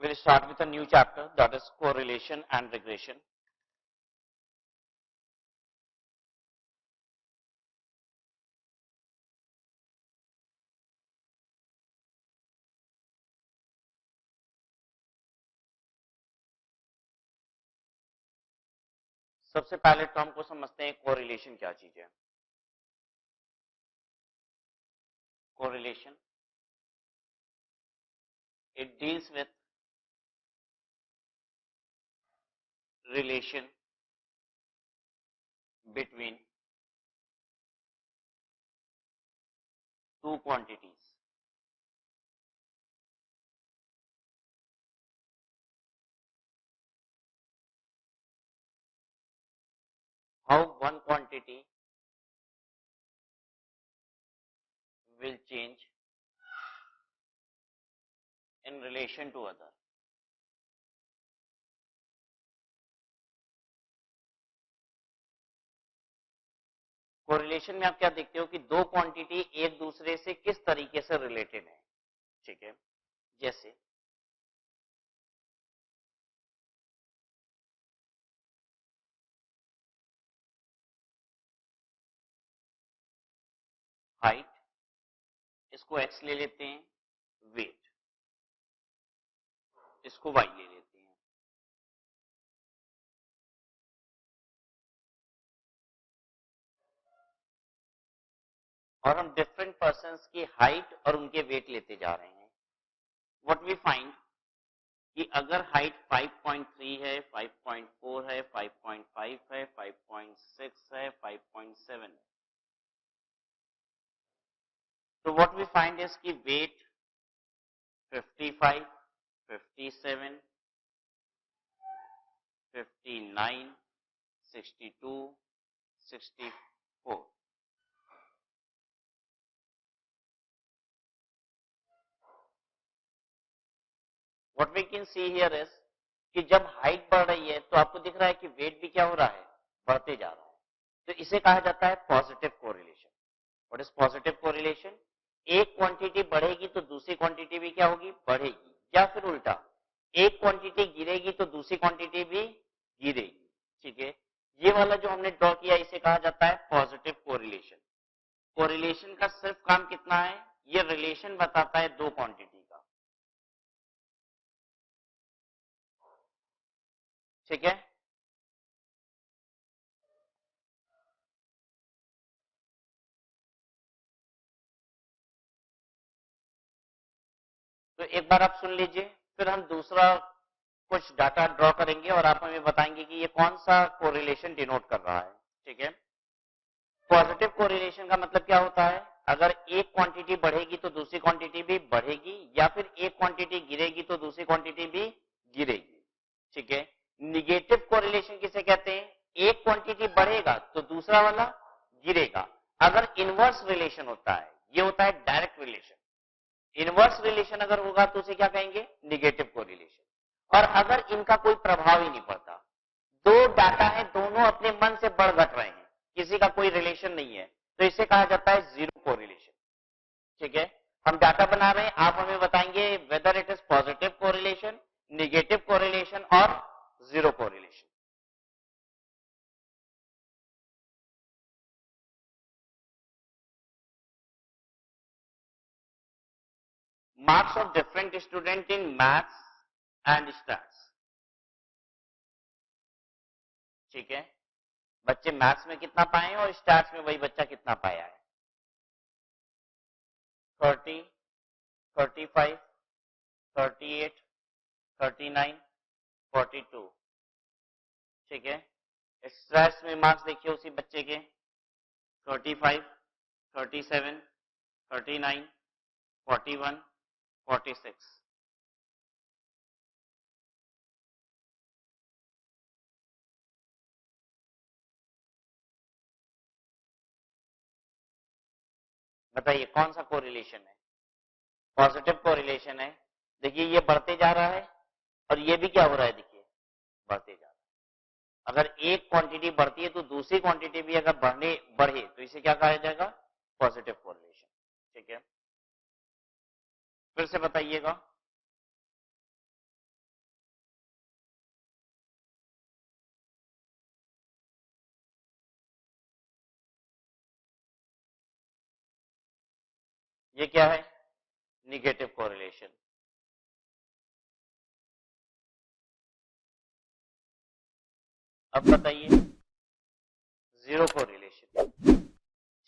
We'll start with a new chapter, that is correlation and regression. सबसे पहले term को समझते हैं कोरिलेशन क्या चीज है. Correlation, it deals with relation between two quantities. How one quantity will change in relation to other. Correlation में आप क्या देखते हो कि दो क्वांटिटी एक दूसरे से किस तरीके से रिलेटेड है. ठीक है, जैसे हाइट, इसको x ले लेते हैं, वेट इसको y ले लेते हैं. और हम डिफरेंट पर्सन्स की हाइट और उनके वेट लेते जा रहे हैं. व्हाट वी फाइंड कि अगर हाइट 5.3 है, 5.4 है, 5.5 है, 5.6 है, 5.7 है, तो व्हाट वी फाइंड इज कि wait 55, 57, 59, 62, 64. What we can see here is कि जब हाइट बढ़ रही है तो आपको दिख रहा है कि वेट भी क्या हो रहा है, बढ़ते जा रहा है. तो इसे कहा जाता है positive correlation. What is positive correlation? एक क्वांटिटी बढ़ेगी तो दूसरी क्वांटिटी भी क्या होगी, बढ़ेगी. या फिर उल्टा, एक क्वांटिटी गिरेगी तो दूसरी क्वांटिटी भी गिरेगी. ठीक है, ये वाला जो हमने ड्रॉ किया इसे कहा जाता है पॉजिटिव कोरिलेशन. कोरिलेशन का सिर्फ काम कितना है, ये रिलेशन बताता है दो क्वांटिटी का. ठीक है, तो एक बार आप सुन लीजिए, फिर हम दूसरा कुछ डाटा ड्रॉ करेंगे और आप हमें बताएंगे कि ये कौन सा कोरिलेशन डिनोट कर रहा है. ठीक है, पॉजिटिव कोरिलेशन का मतलब क्या होता है, अगर एक क्वांटिटी बढ़ेगी तो दूसरी क्वांटिटी भी बढ़ेगी, या फिर एक क्वांटिटी गिरेगी तो दूसरी क्वांटिटी भी गिरेगी. ठीक है, निगेटिव कोरिलेशन किसे कहते हैं, एक क्वांटिटी बढ़ेगा तो दूसरा वाला गिरेगा. अगर इनवर्स रिलेशन होता है, ये होता है डायरेक्ट रिलेशन. इनवर्स रिलेशन अगर होगा तो उसे क्या कहेंगे, निगेटिव कोरिलेशन. और अगर इनका कोई प्रभाव ही नहीं पड़ता, दो डाटा है, दोनों अपने मन से बढ़ घट रहे हैं, किसी का कोई रिलेशन नहीं है, तो इसे कहा जाता है जीरो कोरिलेशन. ठीक है, हम डाटा बना रहे हैं, आप हमें बताएंगे whether it is positive correlation, negative correlation और zero correlation. Marks of different student in maths and stats. ठीक है, बच्चे मैथ्स में कितना पाए और स्टैट्स में वही बच्चा कितना पाया है. 30, 35, 38, 39, 42. ठीक है, स्टैट्स में मार्क्स देखिए उसी बच्चे के 35, 37, 39, 41, 46. बताइए कौन सा कोरिलेशन है, पॉजिटिव कोरिलेशन है. देखिए ये बढ़ते जा रहा है और ये भी क्या हो रहा है, देखिए बढ़ते जा रहा है. अगर एक क्वांटिटी बढ़ती है तो दूसरी क्वांटिटी भी अगर बढ़े तो इसे क्या कहा जाएगा, पॉजिटिव कोरिलेशन. ठीक है, फिर से बताइएगा. ये क्या है? Negative correlation. अब बताइए, जीरो कोरिलेशन,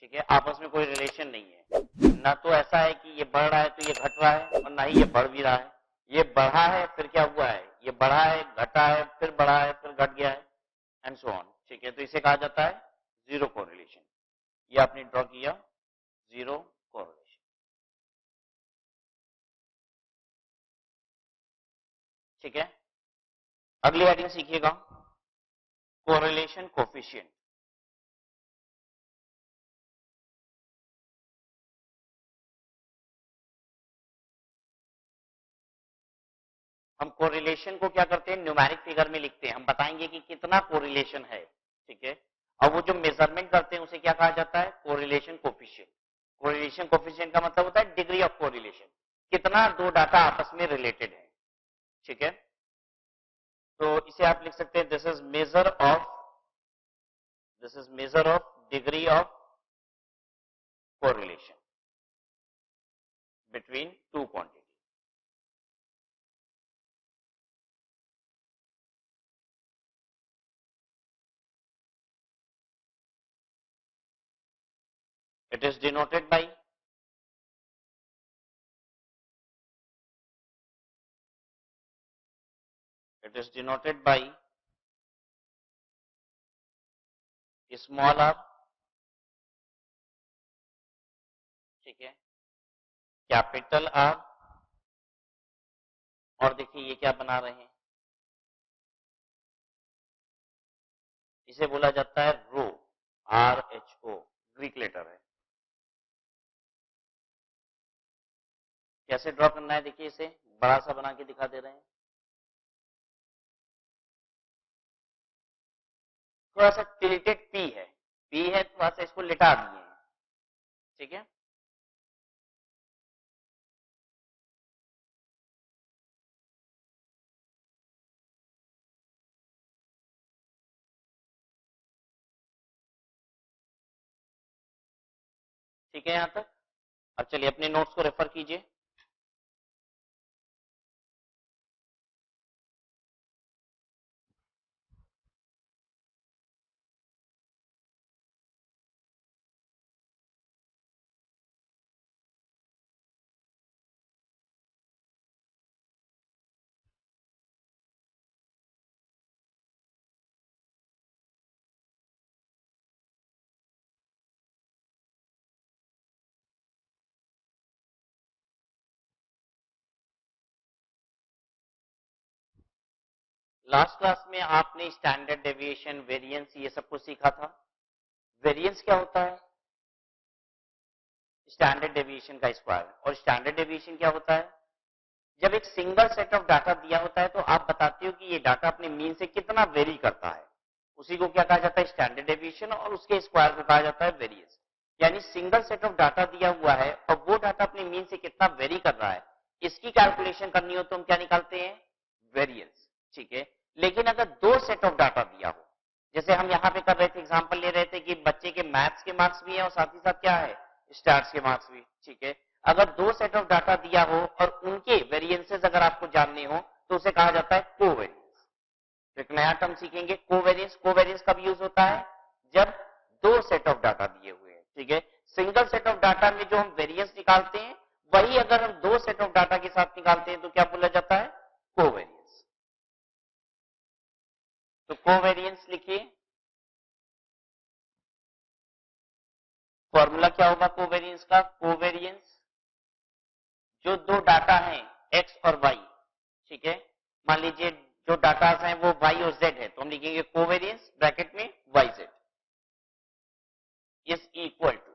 ठीक है, आपस में कोई रिलेशन नहीं है। ना तो ऐसा है कि ये बढ़ रहा है तो ये घट रहा है, और ना ही ये बढ़ भी रहा है। ये बढ़ा है फिर क्या हुआ है, ये बढ़ा है, घटा है, फिर बढ़ा है, फिर घट गया है, एंड सो ऑन, ठीक है। तो इसे कहा जाता है जीरो कोरिलेशन। ये आपने ड्रॉ किया जीरो कोरिलेशन, ठीक है। अगली हेडिंग सीखिएगा, कोरिलेशन कोफिशिएंट। हम कोरिलेशन को क्या करते हैं, न्यूमेरिक फिगर में लिखते हैं। हम बताएंगे कि कितना कोरिलेशन है, ठीक है। और वो जो मेजरमेंट करते हैं उसे क्या कहा जाता है, कोरिलेशन कोफिशिएंट। कोरिलेशन कोफिशिएंट का मतलब होता है डिग्री ऑफ कोरिलेशन, कितना दो डाटा आपस में रिलेटेड है, ठीक है। तो इसे आप लिख सकते हैं, this is measure of degree of correlation between two quantity. It is denoted by small r, ठीक है, कैपिटल आर, और देखिए ये क्या बना रहे हैं, इसे बोला जाता है रो, RHO, ग्रीक लेटर है। कैसे ड्रॉ करना है, देखिए इसे बड़ा सा बना के दिखा दे रहे हैं। थोड़ा सा टिल्टेड पी है, थोड़ा सा इसको लिटा दिए हैं, ठीक है। ठीक है यहां तक। अब चलिए अपने नोट्स को रेफर कीजिए। लास्ट क्लास में आपने स्टैंडर्ड डेविएशन, वेरिएंस, ये सब कुछ सीखा था। वेरिएंस क्या होता है, स्टैंडर्ड डेविएशन का स्क्वायर। और स्टैंडर्ड डेविएशन क्या होता है, जब एक सिंगल सेट ऑफ डाटा दिया होता है तो आप बताते हो कि ये डाटा अपने मीन से कितना वेरी करता है, उसी को क्या कहा जाता है, स्टैंडर्ड डेविएशन, और उसके स्क्वायर को कहा जाता है वेरिएंस। यानी सिंगल सेट ऑफ डाटा दिया हुआ है और वो डाटा अपने मीन से कितना वेरी कर रहा है, इसकी कैलकुलेशन करनी हो तो हम क्या निकालते हैं, वेरिएंस, ठीक है। लेकिन अगर दो सेट ऑफ डाटा दिया हो, जैसे हम यहाँ पे कर रहे थे, एग्जाम्पल ले रहे थे कि बच्चे के मैथ्स के मार्क्स भी है और साथ ही साथ क्या है, स्टार्स के मार्क्स भी, ठीक है। अगर दो सेट ऑफ डाटा दिया हो और उनके वेरिएंसेस अगर आपको जानने हो तो उसे कहा जाता है कोवेरियंस। तो एक नया टर्म सीखेंगे, कोवेरियंस। कोवेरियंस कब यूज होता है, जब दो सेट ऑफ डाटा दिए हुए हैं, ठीक है। सिंगल सेट ऑफ डाटा में जो हम वेरिएंस निकालते हैं वही अगर हम दो सेट ऑफ डाटा के साथ निकालते हैं तो क्या बोला जाता है, कोवेरियंस। तो कोवेरियंस लिखिए, फॉर्मूला क्या होगा कोवेरियंस का, कोवेरियंस जो दो डाटा हैं एक्स और वाई, ठीक है, मान लीजिए जो डाटा हैं वो वाई और जेड है, तो हम लिखेंगे कोवेरियंस ब्रैकेट में Y Z is equal to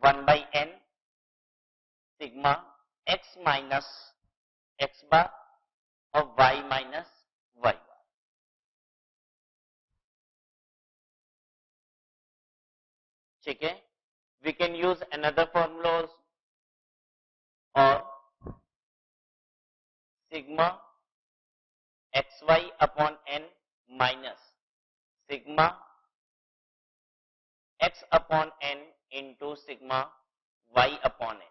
1/n sigma X minus x bar और वाई माइनस वाई बार, ठीक है। We can use another formulas, और sigma x Y upon N minus sigma x upon n into sigma y upon n।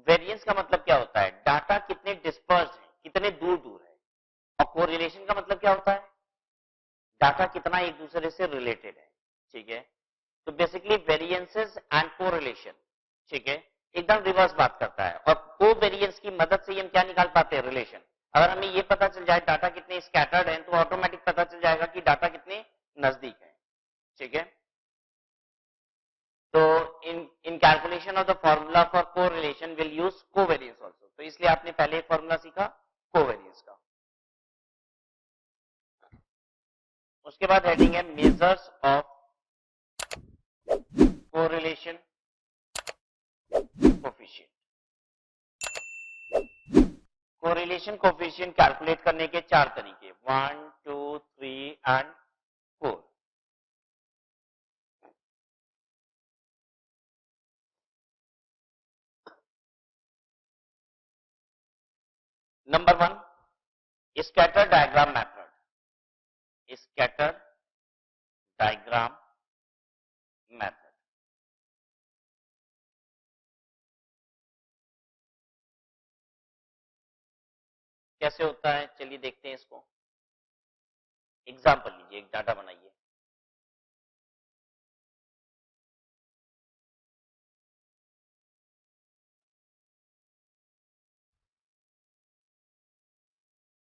Variance का मतलब क्या होता है? Data कितने डिस्पर्स है, कितने दूर दूर है। और कोरिलेशन का मतलब क्या होता है? डाटा कितना एक दूसरे से रिलेटेड है। ठीक है, तो बेसिकली वेरिएंसेस एंड कोरिलेशन, ठीक है, एकदम रिवर्स बात करता है। और कोवेरिएंस की मदद से हम क्या निकाल पाते हैं? रिलेशन। अगर हमें ये पता चल जाए डाटा कितने स्कैटर्ड हैं तो ऑटोमेटिक पता चल जाएगा कि डाटा कितने नजदीक है। ठीक है, तो इन calculation of the formula for correlation will use covariance also. तो इसलिए आपने पहले एक फॉर्मूला सीखा कोवेरिएंस का। उसके बाद हेडिंग है measures of correlation coefficient. Correlation coefficient calculate करने के चार तरीके, 1 2 3 and 4। Number 1, scatter diagram method. Scatter diagram method कैसे होता है? चलिए देखते हैं इसको। एग्जाम्पल लीजिए, एक डाटा बनाइए।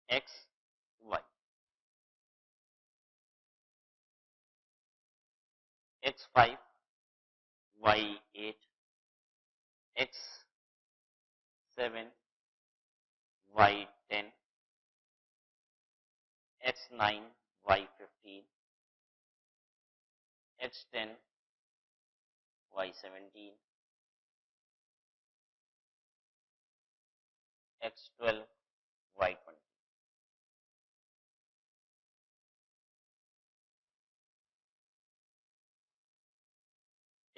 X y, x5 y8 x7 y10 x9 y15 x10 y17 x12 y20।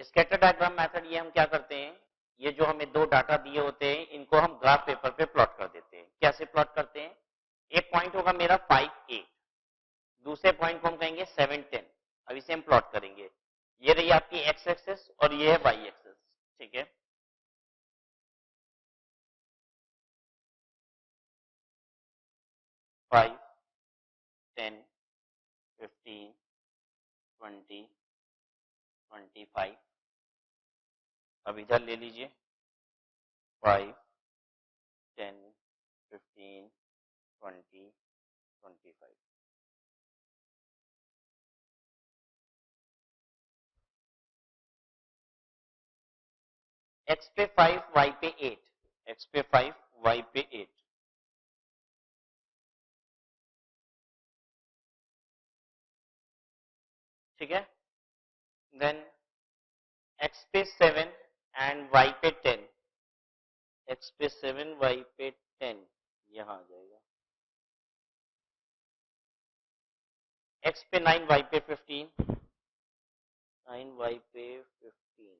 Scatter diagram method ये हम क्या करते हैं, ये जो हमें दो डाटा दिए होते हैं इनको हम ग्राफ पेपर पे प्लॉट कर देते हैं। कैसे प्लॉट करते हैं? एक पॉइंट होगा मेरा 5 8, दूसरे पॉइंट को हम कहेंगे 7 10। अब इसे हम प्लॉट करेंगे। ये रही आपकी एक्स एक्सेस और ये है वाई एक्सेस। ठीक है, फाइव 10 15 20 25। अब इधर ले लीजिए 5 10 15 20 25। एक्स पे 5 वाई पे 8, एक्स पे 5 वाई पे 8। ठीक है, देन एक्स पे 7 एंड वाई पे 10, एक्स पे 7 वाई पे 10 यहां आ जाएगा। एक्स पे 9 वाई पे 15, 9 वाई पे 15।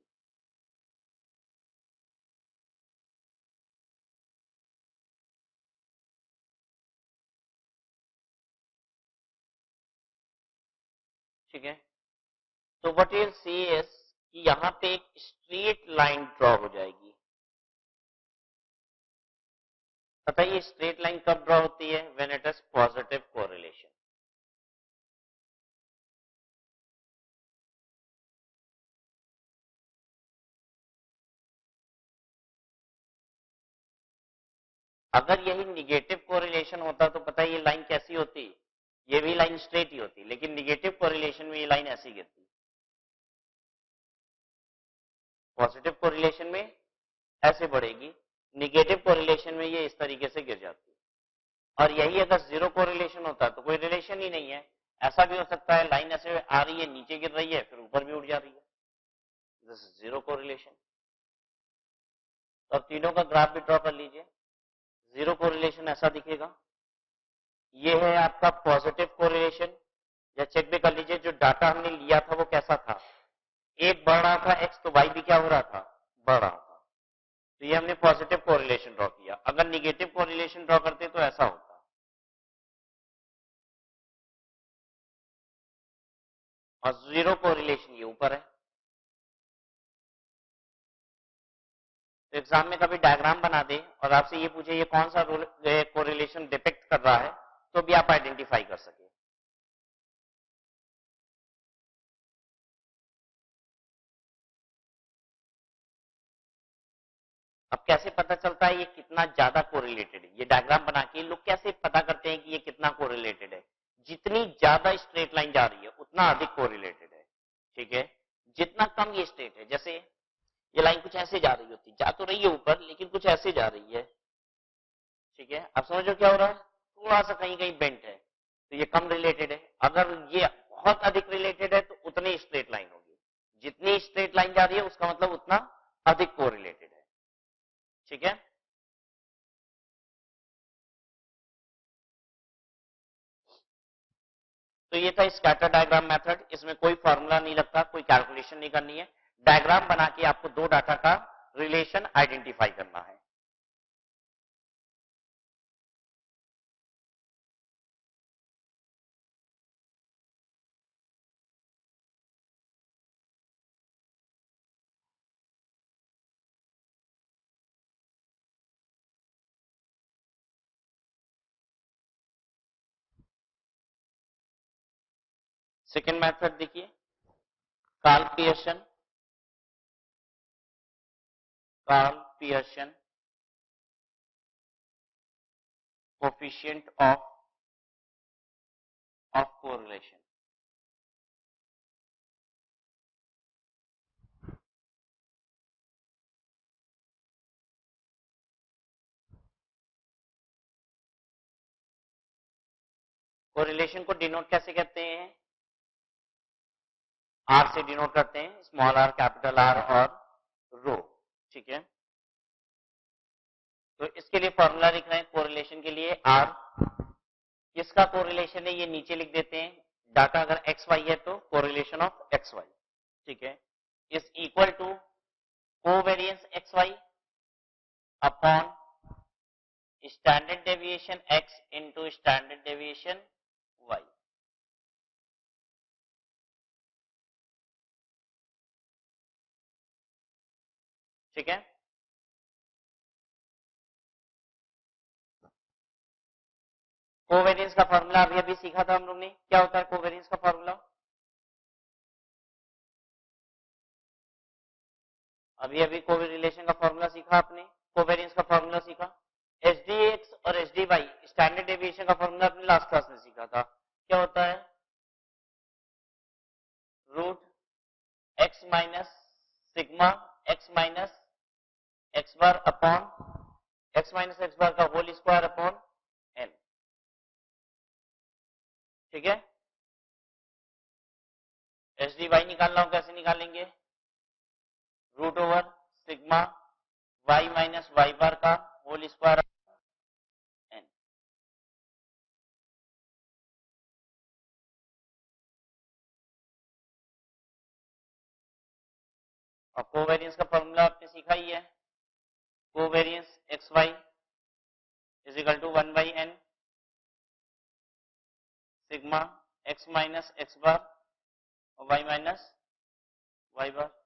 ठीक है, तो व्हाट यू सी इज कि यहां पे एक स्ट्रेट लाइन ड्रॉ हो जाएगी। बताइए स्ट्रेट लाइन कब ड्रॉ होती है? When it is positive correlation. अगर यही निगेटिव कोरिलेशन होता तो पता है ये लाइन कैसी होती? ये भी लाइन स्ट्रेट ही होती, लेकिन निगेटिव कोरिलेशन में ये लाइन ऐसी गिरती। पॉजिटिव कोरिलेशन में ऐसे बढ़ेगी, निगेटिव कोरिलेशन में ये इस तरीके से गिर जाती। और यही अगर जीरो कोरिलेशन होता तो कोई रिलेशन ही नहीं है। ऐसा भी हो सकता है लाइन ऐसे आ रही है, नीचे गिर रही है, फिर ऊपर भी उठ जा रही है। This is zero correlation. तो अब तीनों का ग्राफ भी ड्रॉ कर लीजिए। जीरो कोरिलेशन ऐसा दिखेगा, ये है आपका पॉजिटिव कोरिलेशन, या चेक भी कर लीजिए जो डाटा हमने लिया था वो कैसा था, एक बढ़ रहा था एक्स तो वाई भी क्या हो रहा था, बढ़ रहा था। तो ये हमने पॉजिटिव कोरिलेशन ड्रॉ किया। अगर निगेटिव कोरिलेशन ड्रॉ करते तो ऐसा होता, और जीरो कोरिलेशन ये ऊपर है। तो एग्जाम में कभी डायग्राम बना दे और आपसे ये पूछे ये कौन सा कोरिलेशन डिपेक्ट कर रहा है, तो भी आप आइडेंटिफाई कर सके। अब कैसे पता चलता है ये कितना ज्यादा कोरिलेटेड है, ये डायग्राम बना के लोग कैसे पता करते हैं कि ये कितना कोरिलेटेड है। जितनी ज्यादा स्ट्रेट लाइन जा रही है उतना अधिक कोरिलेटेड है, ठीक है। जितना कम ये स्ट्रेट है, जैसे ये लाइन कुछ ऐसे जा रही होती, जा तो रही है ऊपर लेकिन कुछ ऐसे जा रही है, ठीक है। अब समझो क्या हो रहा है, थोड़ा सा कहीं कहीं बेंट है, तो ये कम रिलेटेड है। अगर ये बहुत अधिक रिलेटेड है तो उतनी स्ट्रेट लाइन होगी, जितनी स्ट्रेट लाइन जा रही है उसका मतलब उतना अधिक कोरिलेटेड है, ठीक है। तो ये था स्कैटर डायग्राम मेथड, इसमें कोई फॉर्मूला नहीं लगता, कोई कैलकुलेशन नहीं करनी है, डायग्राम बना के आपको दो डाटा का रिलेशन आइडेंटिफाई करना है। सेकेंड मेथड देखिए, Karl Pearson, Karl Pearson coefficient of correlation. Correlation को डिनोट कैसे करते हैं, आर से डिनोट करते हैं, स्मॉल आर, कैपिटल आर और रो, ठीक है। तो इसके लिए फॉर्मूला लिख रहे हैं कोरिलेशन के लिए, आर किसका कोरिलेशन है ये नीचे लिख देते हैं, डाटा अगर एक्स वाई है तो कोरिलेशन ऑफ एक्स वाई, ठीक है, is equal to covariance x Y upon standard deviation x into standard deviation y. ठीक है, कोवेरियंस का फॉर्मूला अभी अभी सीखा था हम लोग ने, क्या होता है कोवेरियंस का फॉर्मूला, अभी अभी कोरिलेशन का फॉर्मूला सीखा आपने, कोवेरियंस का फॉर्मूला सीखा, एच डी एक्स और S D Y standard deviation का फॉर्मूला आपने लास्ट क्लास में सीखा था, क्या होता है, root X minus sigma X minus x bar upon X minus x bar का होल स्क्वायर अपॉन एन, ठीक है। एच डी वाई निकालना हो कैसे निकालेंगे, root over sigma Y minus Y bar का होल स्क्वायर एन। और कोवेरियंस का फॉर्मूला आपने सीखा ही है, covariance x Y is equal to 1 by N sigma X minus x bar और वाई माइनस वाई बार।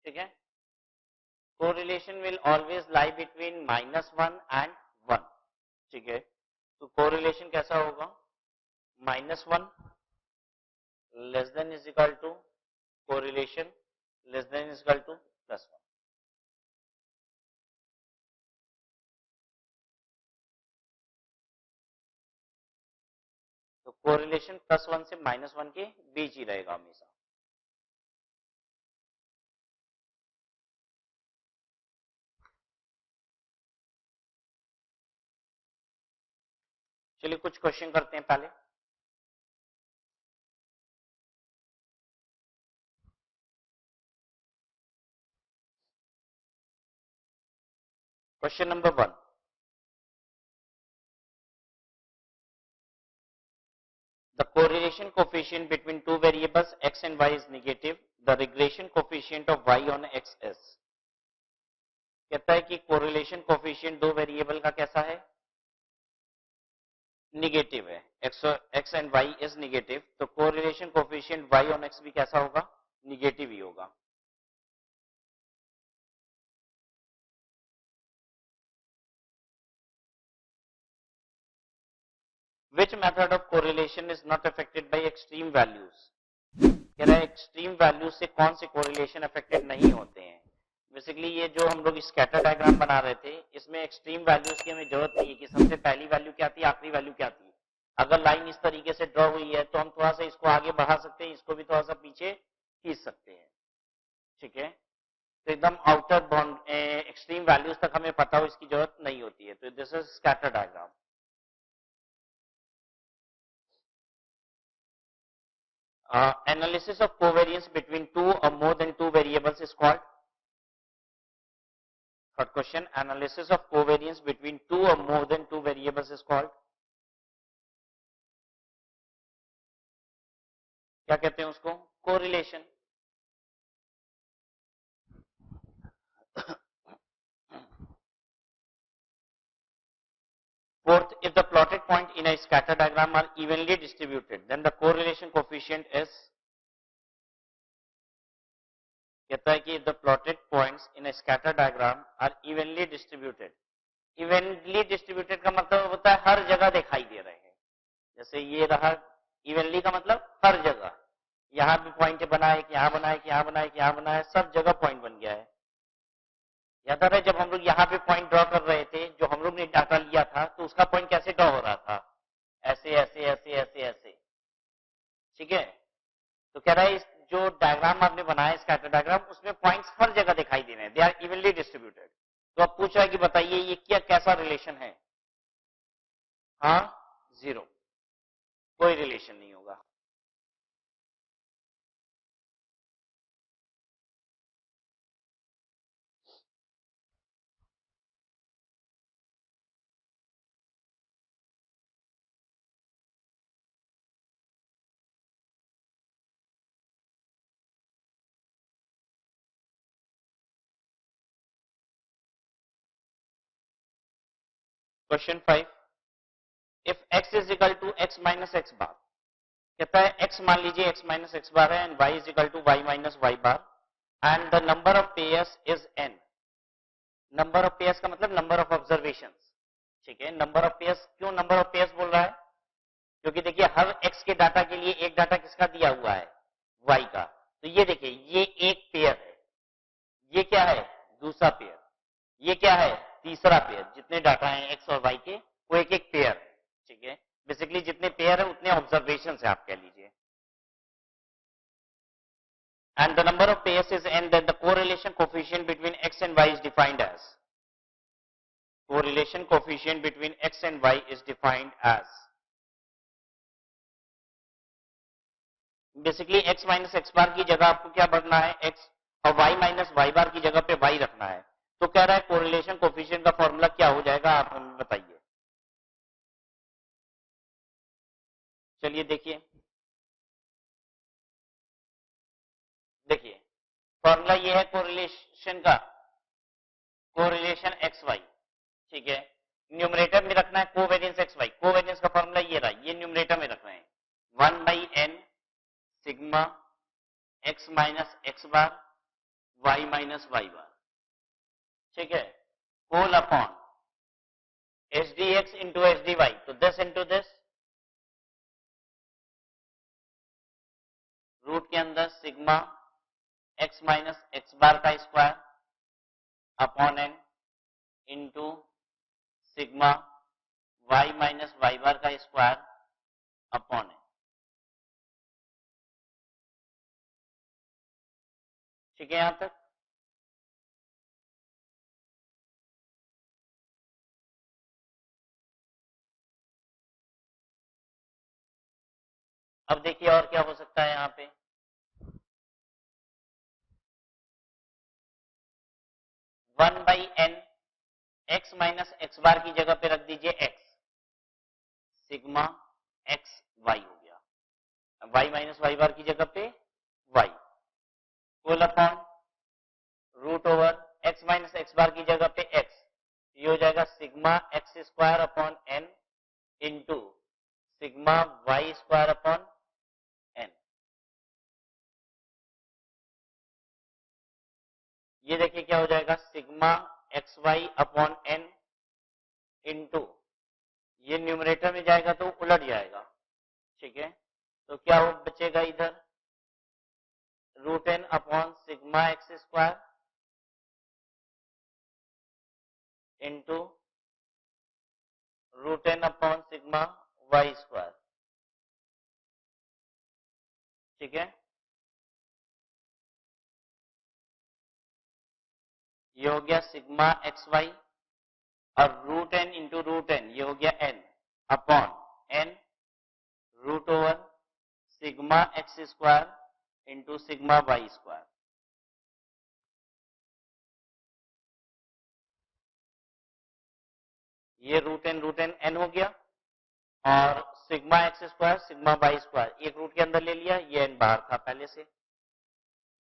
ठीक है, correlation will always lie between -1 and 1, ठीक है। तो कोरिलेशन कैसा होगा, -1 less than is equal to correlation less than is equal to +1। तो correlation +1 से -1 के बीच ही रहेगा हमेशा। चलिए कुछ क्वेश्चन करते हैं पहले। Question number 1, the correlation coefficient between two variables x and y is negative, the regression coefficient of y on x is। कहता है कि कोरिलेशन कोफिशिएंट दो वेरिएबल का कैसा है, निगेटिव है, x and y is negative, तो correlation coefficient y on x भी कैसा होगा, निगेटिव ही होगा। Which method of correlation is not affected by extreme values? कह रहा है एक्सट्रीम वैल्यूज से कौन से कोरिलेशन अफेक्टेड नहीं होते हैं। बेसिकली ये जो हम लोग स्कैटर डायग्राम बना रहे थे, इसमें एक्सट्रीम वैल्यूज की हमें जरूरत नहीं है कि सबसे पहली वैल्यू क्या थी, आखिरी वैल्यू क्या थी। अगर लाइन इस तरीके से ड्रॉ हुई है तो हम थोड़ा सा इसको आगे बढ़ा सकते हैं, इसको भी थोड़ा सा पीछे खींच सकते हैं, ठीक है। तो एकदम आउटर बॉन्ड एक्सट्रीम वैल्यूज तक हमें पता हो इसकी जरूरत नहीं होती है। तो this is scatter diagram. Analysis of covariance between two or more than two variables is called। Third question, analysis of covariance between two or more than two variables is called। क्या कहते हैं उसको, correlation. Fourth, if the plotted point in a scatter diagram are evenly distributed, then the correlation coefficient is। कहता है कि if the plotted points in a scatter diagram are evenly distributed। इवेंटली distributed का मतलब होता है हर जगह दिखाई दे रहे हैं। जैसे ये रहा, इवेंटली का मतलब हर जगह, यहां भी पॉइंट बना है, यहां बना है, यहां बना है, यहां बना है, सब जगह पॉइंट बन गया है। याद आ रहा है जब हम लोग यहाँ पे पॉइंट ड्रॉ कर रहे थे, जो हम लोग ने डाटा लिया था, तो उसका पॉइंट कैसे ड्रॉ हो रहा था, ऐसे ऐसे ऐसे ऐसे ऐसे, ठीक है। तो कह रहा है इस जो डायग्राम आपने बनाया स्कैटर डायग्राम, उसमें पॉइंट्स हर जगह दिखाई दे रहे हैं, दे आर इवनली डिस्ट्रीब्यूटेड। तो अब पूछ रहा है कि बताइए ये क्या कैसा रिलेशन है। हाँ, जीरो, कोई रिलेशन नहीं होगा। Question 5, if x is equal to x minus x bar. कहता है x मान लीजिए x माइनस एक्स बार है, and y is equal to y minus Y bar, and the number of pairs is n। Number of pairs का मतलब number of observation, ठीक है। Number of pairs, क्यों नंबर ऑफ पेयर्स बोल रहा है, क्योंकि देखिए हर x के डाटा के लिए एक डाटा किसका दिया हुआ है, y का। तो ये देखिए ये एक पेयर है, ये क्या है, दूसरा पेयर, ये क्या है, तीसरा पेयर। जितने डाटा हैं x और y के, वो एक एक पेयर है, ठीक है। बेसिकली जितने पेयर है उतने ऑब्जर्वेशन है, आप कह लीजिए। And the number of pairs is n, then the correlation coefficient between x and y is defined as। correlation coefficient between x and y is defined as। Basically x minus x bar की जगह आपको क्या बढ़ना है, x, और y minus Y बार की जगह पे y रखना है। तो कह रहा है कोरिलेशन कोफिशिएंट का फॉर्मूला क्या हो जाएगा, आप हमें बताइए। चलिए देखिए, देखिए फॉर्मूला ये है कोरिलेशन का, कोरिलेशन एक्स वाई, ठीक है। न्यूमरेटर में रखना है कोवेरियंस एक्स वाई। कोवेरियंस का फॉर्मूला ये रहा, ये न्यूमरेटर में रखना है 1/n sigma x minus x bar y minus Y bar, ठीक है, whole upon H D x into H D Y. तो दिस इंटू दिस, रूट के अंदर sigma x minus x bar का square upon n into sigma y minus Y bar का square upon N. ठीक है यहां तक? अब देखिए और क्या हो सकता है यहाँ पे। One by N, X minus x bar की जगह पे रख दीजिए एक्स, सिग्मा एक्स वाई हो गया। वाई माइनस वाई बार की जगह पे Y, full upon root over X minus x bar की जगह पे एक्स, ये हो जाएगा sigma x square upon N into sigma Y square upon N. ये देखिए क्या हो जाएगा, sigma x Y upon N into, ये न्यूमरेटर में जाएगा तो उलट जाएगा। ठीक है, तो क्या हो बचेगा इधर, root n upon sigma x square into root n upon sigma Y square. ठीक है, ये हो गया सिग्मा एक्स वाई, और root n into root n, ये हो गया n upon n root over sigma x square into sigma Y square. ये रूट एन एन हो गया, और sigma x square sigma Y square एक रूट के अंदर ले लिया, ये एन बाहर था पहले से,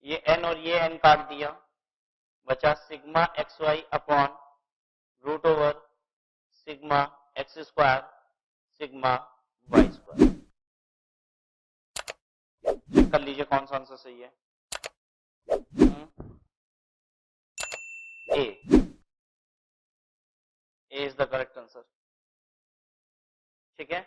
ये एन और ये एन काट दिया, बचा sigma x Y upon root over sigma x square sigma Y square. Check कर लीजिए कौन सा आंसर सही है। A is the correct answer. ठीक है,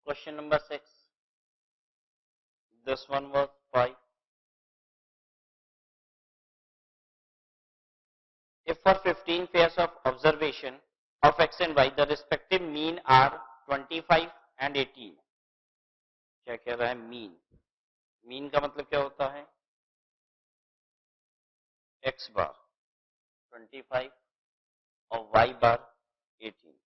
question number 6. This one was 5. If for 15 pairs of observation of x and y, the respective mean are 25 and 18. क्या कह रहा है मीन? मीन का मतलब क्या होता है, x बार 25 और y bar 18।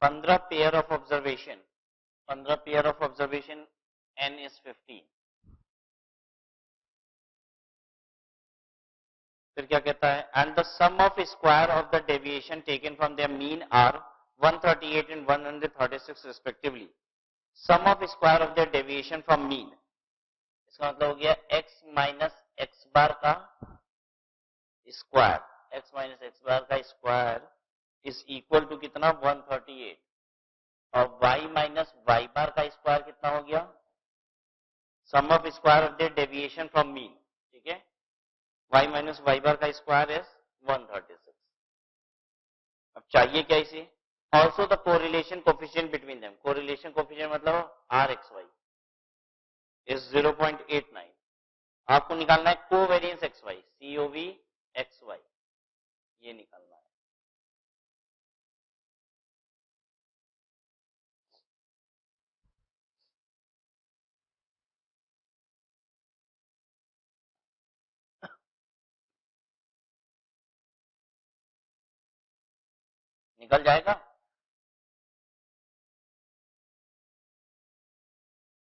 15 pair of observation, 15 pair of observation, n is 15। फिर क्या कहता है, and the sum of square of the deviation taken from their mean are 138 and 136 respectively. Sum of square of the deviation from mean, इसका मतलब हो गया x minus x bar का square, x minus x bar का square is equal to कितना 138, और y minus Y bar का square कितना हो गया, sum of square of the deviation from mean. ठीक है, y माइनस वाई बार का स्क्वायर इज 136। अब चाहिए क्या इसे, also the correlation coefficient between them, correlation coefficient मतलब आर एक्स वाई इज 0.89। आपको निकालना है covariance x y, COV x y, ये निकालना है। निकल जाएगा।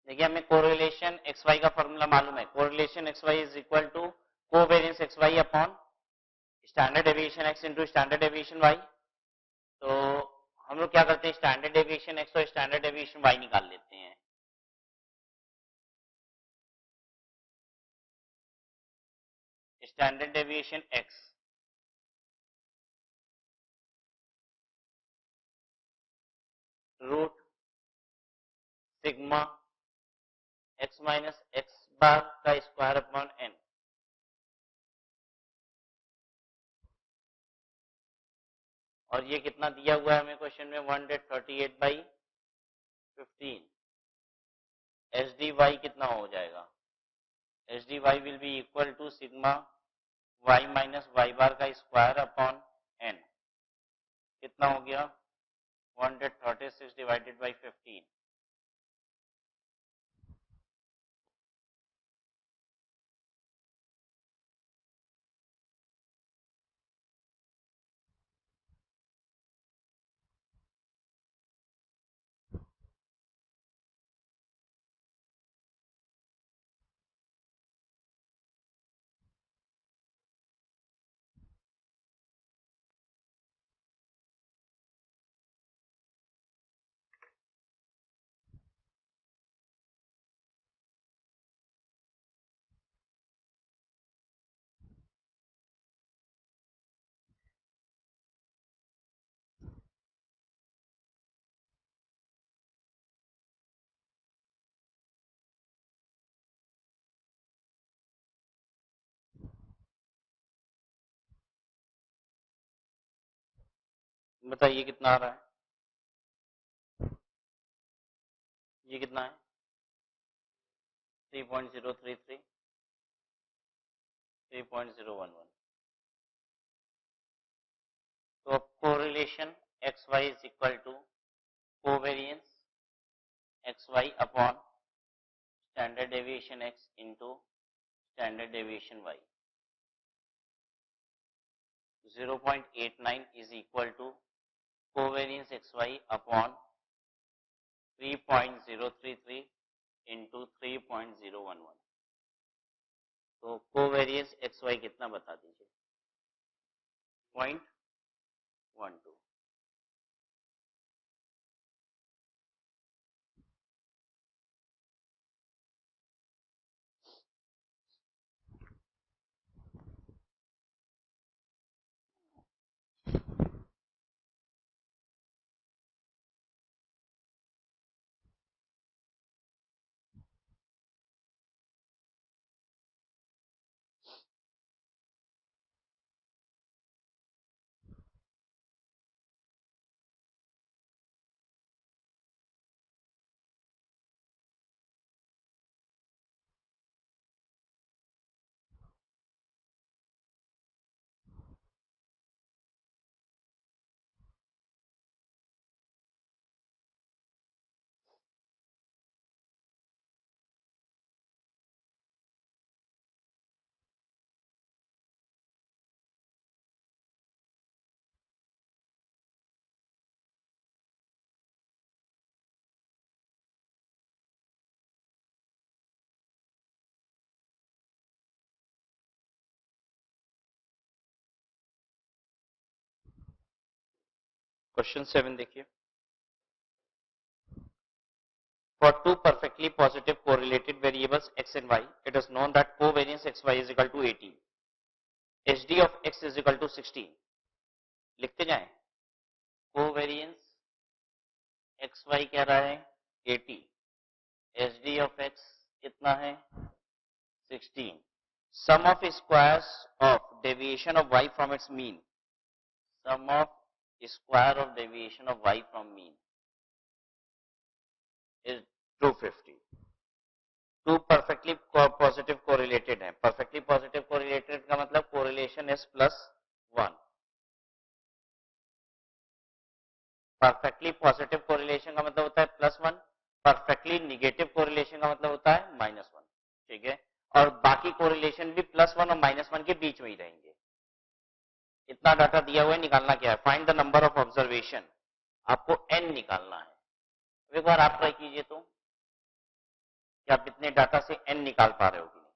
देखिए हमें कोरिलेशन एक्स वाई का फॉर्मूला मालूम है, correlation x Y is equal to covariance x Y upon standard deviation x into standard deviation y. तो हम लोग क्या करते हैं, स्टैंडर्ड डेविएशन एक्स और स्टैंडर्ड डेविएशन वाई निकाल लेते हैं। Standard deviation X root sigma X minus x bar का स्क्वायर अपॉन एन। और ये कितना दिया हुआ है हमें क्वेश्चन में, 138/15। एच डी वाई कितना हो जाएगा, H D Y will be equal to sigma Y minus Y bar का स्क्वायर अपॉन एन। कितना हो गया, 136 डिवाइडेड बाई 15। बताइए कितना आ रहा है, ये कितना है, 3.033, 3.011। तो अब correlation x Y is equal to covariance x Y upon standard deviation x into standard deviation y. 0.89 is equal to covariance x Y upon 3.033 into 3.011। तो कोवेरियंस एक्स वाई कितना बता दीजिए, 0.12। क्वेश्चन 7 देखिए, for two perfectly positive correlated variables x and y, it is known that covariance xy is equal to 18, hd of x is equal to 16। लिखते जाएं, covariance xy कह रहा है 80, hd of x कितना है 16, sum of squares of deviation of y from its mean, sum of square of deviation of y from mean is 250। Two perfectly positive correlated है, perfectly positive correlated का मतलब correlation is +1। Perfectly positive correlation का मतलब होता है +1, perfectly negative correlation का मतलब होता है -1। ठीक है, और बाकी कोरिलेशन भी +1 और -1 के बीच में ही रहेंगे। इतना डाटा दिया हुआ है, निकालना क्या है, find the number of observation, आपको n निकालना है। एक बार आप ट्राई कीजिए तो कि आप इतने डाटा से n निकाल पा रहे हो कि नहीं।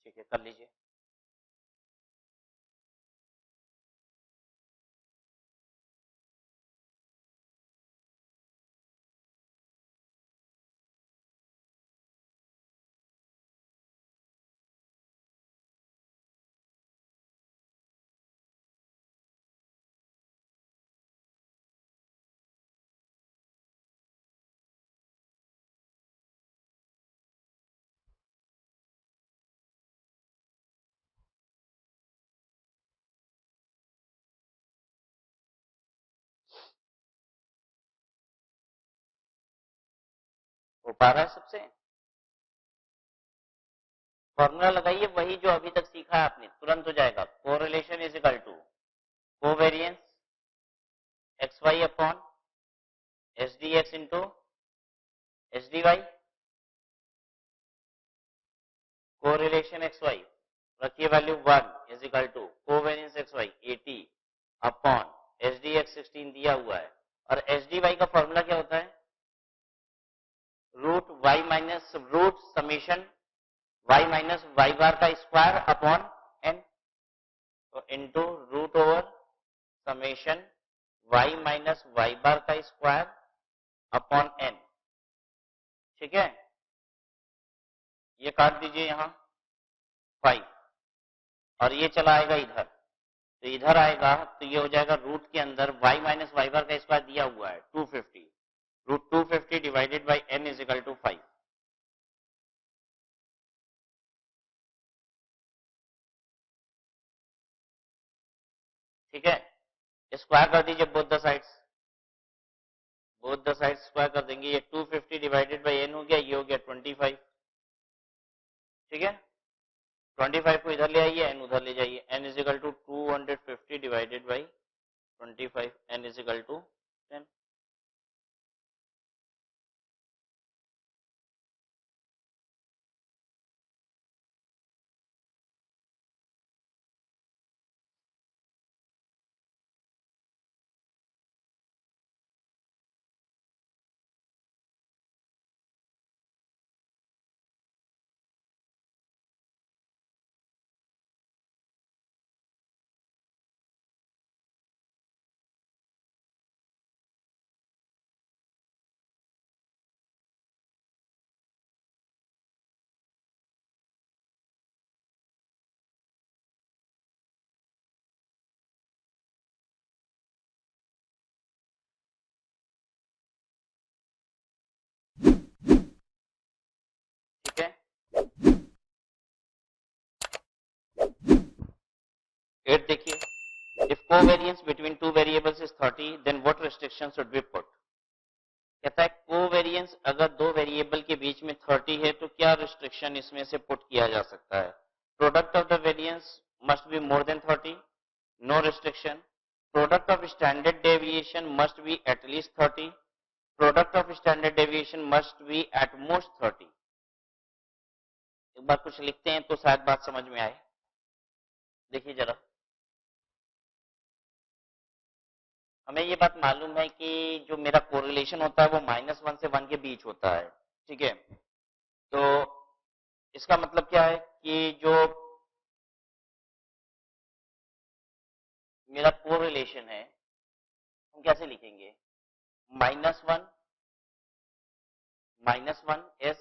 ठीक है, कर लीजिए। हो पा रहा है सबसे? फॉर्मूला लगाइए, वही जो अभी तक सीखा है आपने, तुरंत हो जाएगा। Correlation is equal to covariance x Y upon S D x into S D Y. Correlation x Y रखिए value 1 is equal to covariance x Y 80 upon S D X 16 दिया हुआ है। और एस डी वाई का formula क्या होता है? Root Y minus root summation Y minus Y bar का स्क्वायर अपॉन एन, तो into root over summation Y minus Y bar का स्क्वायर अपॉन एन। ठीक है, ये काट दीजिए यहाँ 5 और ये चला आएगा इधर, तो इधर आएगा तो ये हो जाएगा रूट के अंदर वाई माइनस वाई बार का स्क्वायर दिया हुआ है 250, root 250 divided by n is equal to 5। ठीक है, स्क्वायर कर दीजिए both the sides, both the side square कर देंगे। ये 250 डिवाइडेड बाई एन हो गया, ये हो गया 25। ठीक है, 25 को इधर ले आइए, एन उधर ले जाइए, n is equal to 250 divided by 25, n is equal to 10। ठीक है, 8 देखिए, if covariance between two variables is 30 then what restriction should be put। कहता है कोवेरियंस अगर दो वेरिएबल के बीच में 30 है तो क्या रिस्ट्रिक्शन इसमें से पुट किया जा सकता है? Product of the variance must be more than 30, no restriction. Product of standard deviation must be at least 30, product of standard deviation must be at most 30। एक बार कुछ लिखते हैं तो शायद बात समझ में आए। देखिए जरा, हमें ये बात मालूम है कि जो मेरा कोरिलेशन होता है वो -1 से 1 के बीच होता है। ठीक है, तो इसका मतलब क्या है कि जो मेरा कोरिलेशन है हम कैसे लिखेंगे? -1 is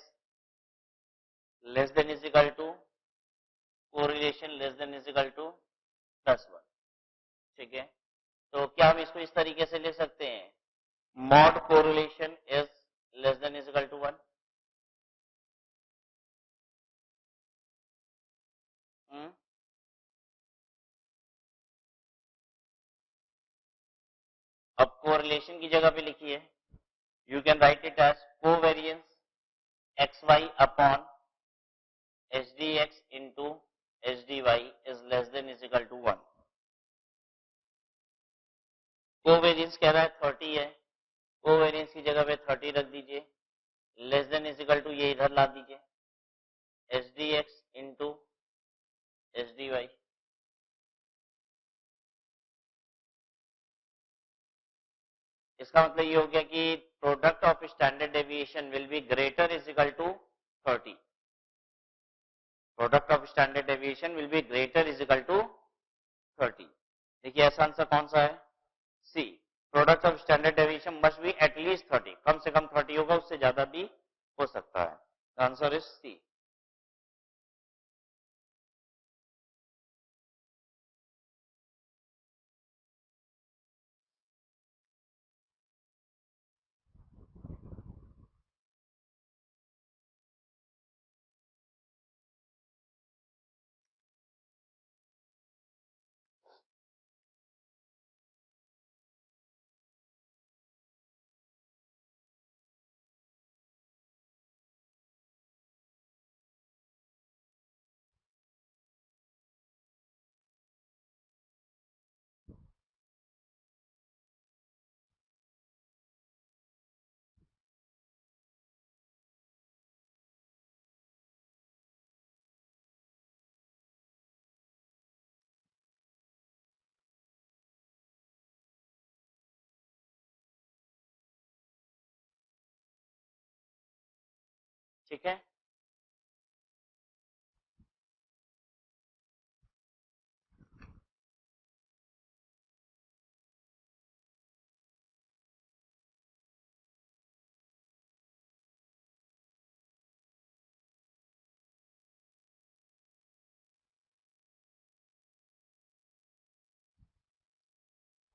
less than is equal to correlation less than is equal to +1। ठीक है, तो क्या हम इसको इस तरीके से ले सकते हैं? Mod correlation is less than is equal to 1। अब कोरिलेशन की जगह पे लिखिए, you can write it as covariance x Y upon H D x into H D y is less than is equal to 1। Covariance कह रहा है 30 है, covariance की जगह पे 30 रख दीजिए, less than is equal to ये इधर ला दीजिए, H D x into H D Y. इसका मतलब ये हो गया कि product of standard deviation will be greater is equal to 30, product of standard deviation will be greater is equal to 30। देखिए ऐसा आंसर कौन सा है? C, product of standard deviation must be at least 30, कम से कम 30 होगा, उससे ज्यादा भी हो सकता है। Answer is C. ठीक है।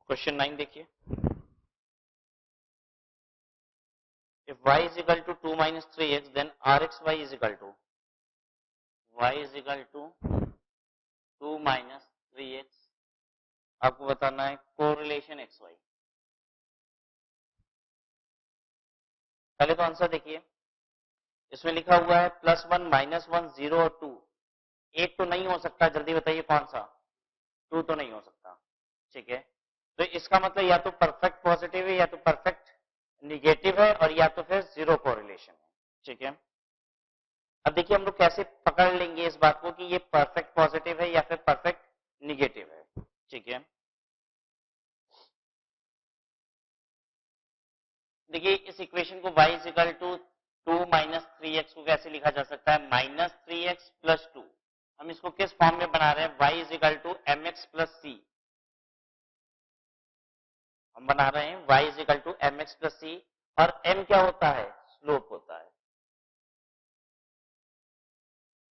क्वेश्चन 9 देखिए, if y is equal to 2 minus 3x then rxy is equal to y is equal to 2 minus 3x, आपको बताना है कोरिलेशन एक्स वाई। पहले तो आंसर देखिए, इसमें लिखा हुआ है +1 -1 0 और 2। एक तो नहीं हो सकता, जल्दी बताइए कौन सा? 2 तो नहीं हो सकता, ठीक है। तो इसका मतलब या तो परफेक्ट पॉजिटिव है या तो परफेक्ट निगेटिव है और या तो फिर जीरो कोरिलेशन है, ठीक है। अब देखिए हम लोग कैसे पकड़ लेंगे इस बात को कि ये परफेक्ट पॉजिटिव है या फिर परफेक्ट निगेटिव है, ठीक है। देखिए इस इक्वेशन को y is equal to 2 minus 3x को कैसे लिखा जा सकता है? -3x plus 2। हम इसको किस फॉर्म में बना रहे हैं? y is equal to mx plus c। हम बना रहे हैं y is equal to mx plus c, और m क्या होता है? स्लोप होता है,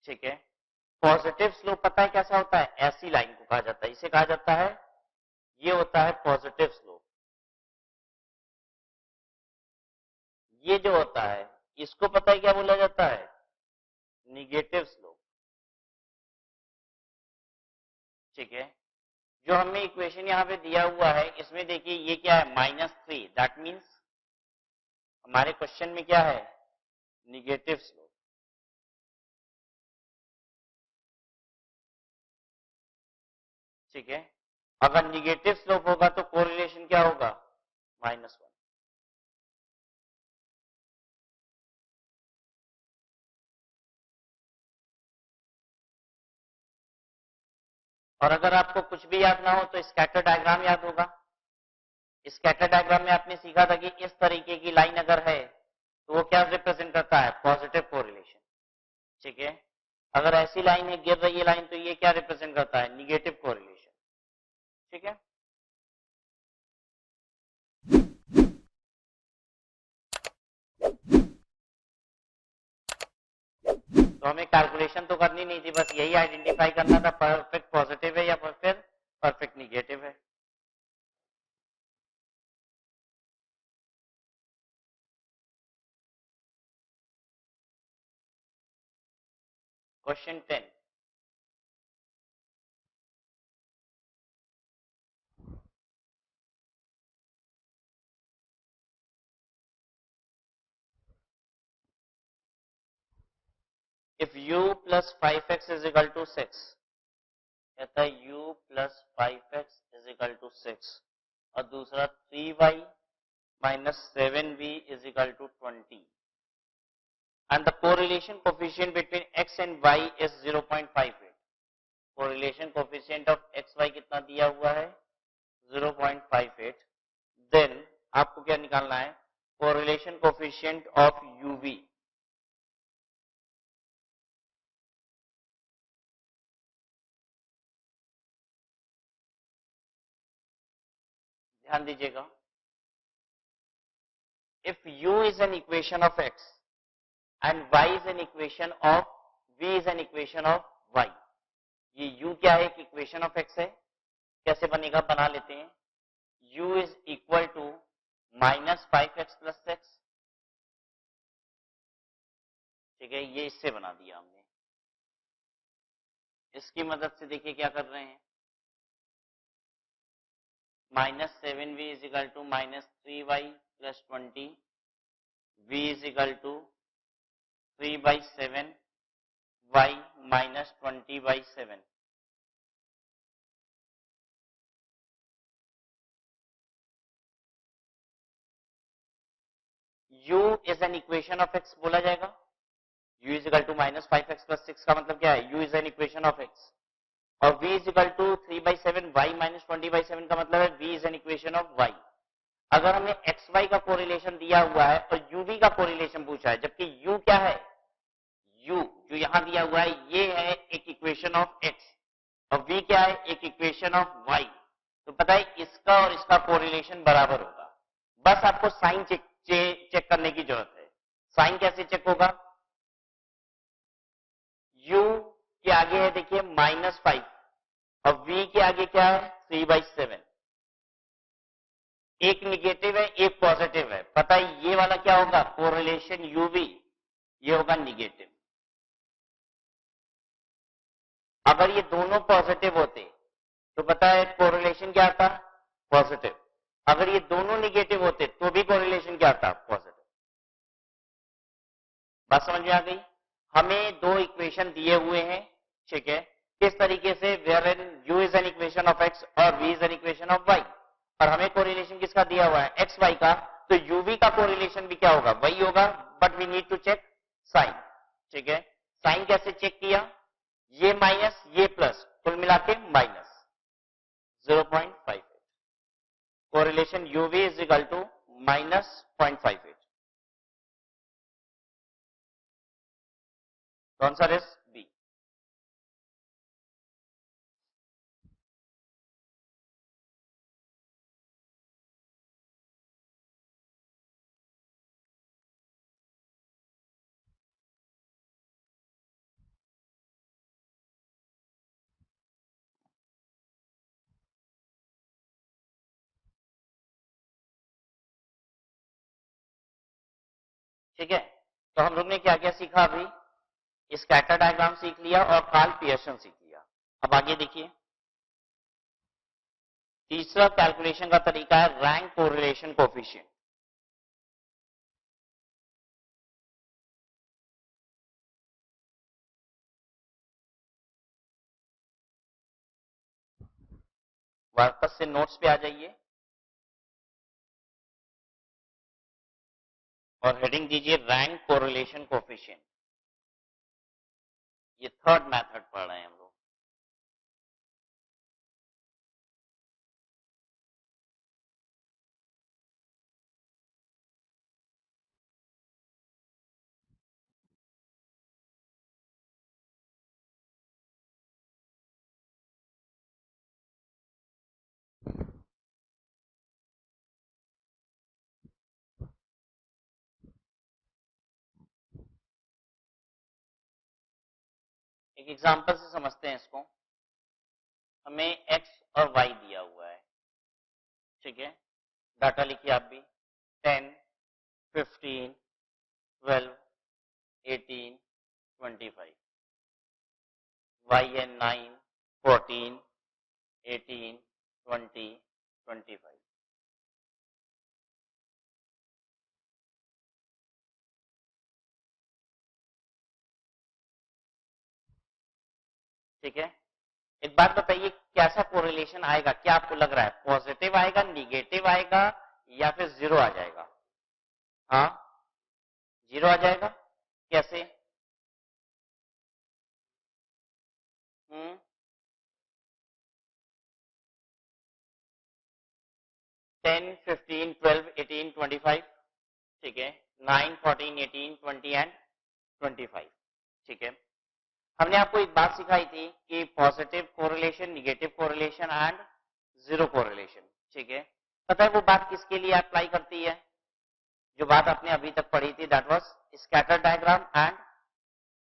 ठीक है। पॉजिटिव स्लोप पता है कैसा होता है? ऐसी लाइन को कहा जाता है, इसे कहा जाता है, ये होता है पॉजिटिव स्लोप। ये जो होता है इसको पता है क्या बोला जाता है? निगेटिव स्लोप, ठीक है। जो हमें इक्वेशन यहां पे दिया हुआ है इसमें देखिए ये क्या है? -3। दैट मीन्स हमारे क्वेश्चन में क्या है? निगेटिव स्लोप, ठीक है। अगर निगेटिव स्लोप होगा तो कोरिलेशन क्या होगा? -1। और अगर आपको कुछ भी याद ना हो तो स्कैटर डायग्राम याद होगा। स्कैटर डायग्राम में आपने सीखा था कि इस तरीके की लाइन अगर है तो वो क्या रिप्रेजेंट करता है? पॉजिटिव कोरिलेशन, ठीक है। अगर ऐसी लाइन है, गिर रही है लाइन, तो ये क्या रिप्रेजेंट करता है? निगेटिव कोरिलेशन, ठीक है। तो हमें कैलकुलेशन तो करनी नहीं थी, बस यही आइडेंटिफाई करना था परफेक्ट पॉजिटिव है या फिर परफेक्ट निगेटिव है। Question 10, if u plus 5x is equal to 6, कहता है u plus 5x is equal to 6, और दूसरा 3y minus 7b is equal to 20, and the correlation coefficient between x and y is 0.58। correlation coefficient of x y कितना दिया हुआ है? 0.58। Then आपको क्या निकालना है? correlation coefficient of uv। ध्यान दीजिएगा, if u is an equation of x and y is an equation of v is an equation of y, ये u क्या है? एक इक्वेशन ऑफ x है। कैसे बनेगा? बना लेते हैं। u is equal to -5x plus 6, ठीक है। ये इससे बना दिया हमने। इसकी मदद से देखिए क्या कर रहे हैं? -7v is equal to -3y plus 20, v is equal to 3/7 y minus 20/7। u is an equation of x बोला जाएगा। u is equal to -5x plus 6 का मतलब क्या है? u is an equation of x। और v is equal to 3/7 y minus 20/7 का मतलब है v is an equation of y। अगर हमें xy का कोरिलेशन दिया हुआ है और uv का कोरिलेशन पूछा है, जबकि u क्या है? u जो यहां दिया हुआ है ये है एक इक्वेशन ऑफ x और v क्या है, एक इक्वेशन ऑफ y। तो पता है इसका और इसका कोरिलेशन बराबर होगा। बस आपको साइन चेक करने की जरूरत है। साइन कैसे चेक होगा, u के आगे है देखिए -5 और v के आगे क्या है 3/7। एक निगेटिव है एक पॉजिटिव है, पता है ये वाला क्या होगा, कोरिलेशन uv, ये होगा निगेटिव। अगर ये दोनों पॉजिटिव होते तो पता है कोरिलेशन क्या आता, पॉजिटिव। अगर ये दोनों निगेटिव होते तो भी कोरिलेशन क्या आता, पॉजिटिव। बात समझ में आ गई। हमें दो इक्वेशन दिए हुए हैं, ठीक है, किस तरीके से, where an u is an equation of x और v is an equation of y, और हमें कोरिलेशन किसका दिया हुआ है, एक्स वाई का। तो uv का कोरिलेशन भी क्या होगा, वही होगा, but we need to check sign. ठीक है, साइन कैसे चेक किया, ये माइनस ये प्लस कुल मिला के -0.58। Correlation uv is equal to -0.58। तो आंसर इज बी। ठीक है, तो हम लोग ने क्या क्या सीखा अभी, स्कैटर डायग्राम सीख लिया और कार्ल पियर्सन सीख लिया। अब आगे देखिए, तीसरा कैलकुलेशन का तरीका है रैंक कोरिलेशन कोफिशिएंट। वापस से नोट्स पे आ जाइए और हेडिंग दीजिए रैंक कोरिलेशन कोफिशिएंट। ये थर्ड मेथड पढ़ रहे हैं हम लोग। एक एग्जांपल से समझते हैं इसको। हमें x और y दिया हुआ है, ठीक है, डाटा लिखिए आप भी, 10, 15, 12, 18, 25, y है 9, 14, 18, 20, 25। ठीक है, एक बात बताइए कैसा कोरिलेशन आएगा, क्या आपको लग रहा है, पॉजिटिव आएगा, निगेटिव आएगा या फिर जीरो आ जाएगा? हाँ, जीरो आ जाएगा। कैसे? 10, 15, 12, 18, 25, ठीक है, 9, 14, 18, 20 एंड 25। ठीक है, हमने आपको एक बात सिखाई थी कि positive correlation, negative correlation and zero correlation. ठीक है, पता है वो बात किसके लिए अप्लाई करती है, जो बात आपने अभी तक पढ़ी थी, that was scatter diagram and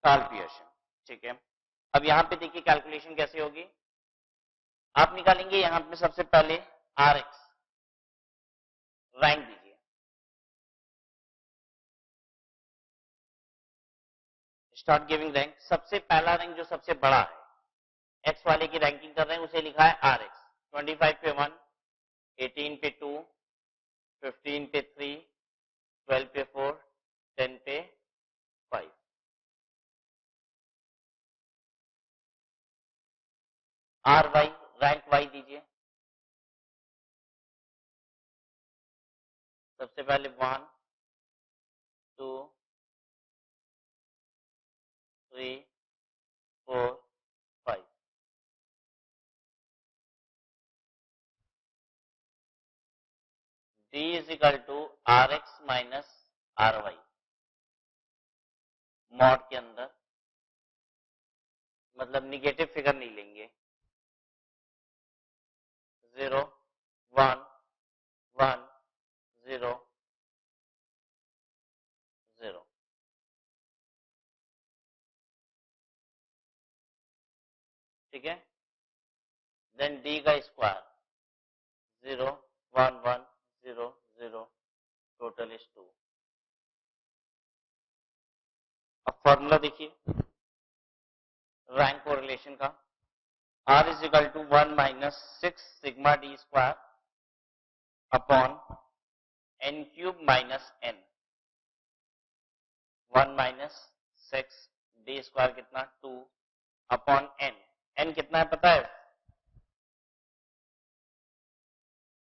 Karl Pearson. ठीक है, अब यहां पे देखिए कैलकुलेशन कैसे होगी। आप निकालेंगे यहां पे सबसे पहले आर एक्स, रैंक दीजिए, स्टार्ट गिविंग रैंक। सबसे पहला रैंक जो सबसे बड़ा है, एक्स वाले की रैंकिंग कर रहे हैं, उसे लिखा है आर एक्स। 25 पे 1, 18 पे 2, 15 पे 3, 12 पे 4, 10 पे 5। आर वाई, रैंक वाई दीजिए। सबसे पहले 1, 2, 3, 4, 5। D is equal to r x minus r y, mod के अंदर मतलब निगेटिव फिगर नहीं लेंगे। 0 1 1 0 0। ठीक है, देन डी का स्क्वायर 0 1 1 0 0, टोटल इज 2। अब फॉर्मूला देखिए रैंक कोरिलेशन का, R is equal to 1 minus 6 sigma d square upon n cube minus n। 1 minus 6 d square कितना 2 अपॉन n। n कितना है पता है?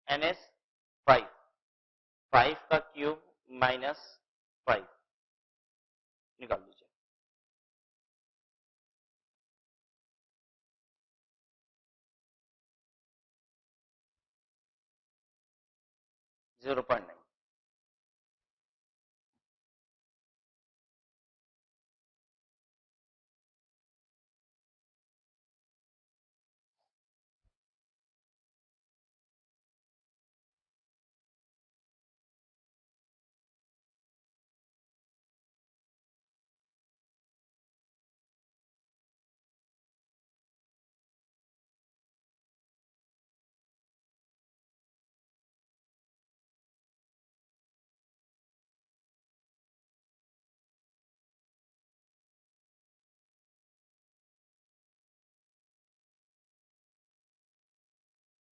n is 5। 5 का क्यूब माइनस 5 निकाल दीजिए। 0.9।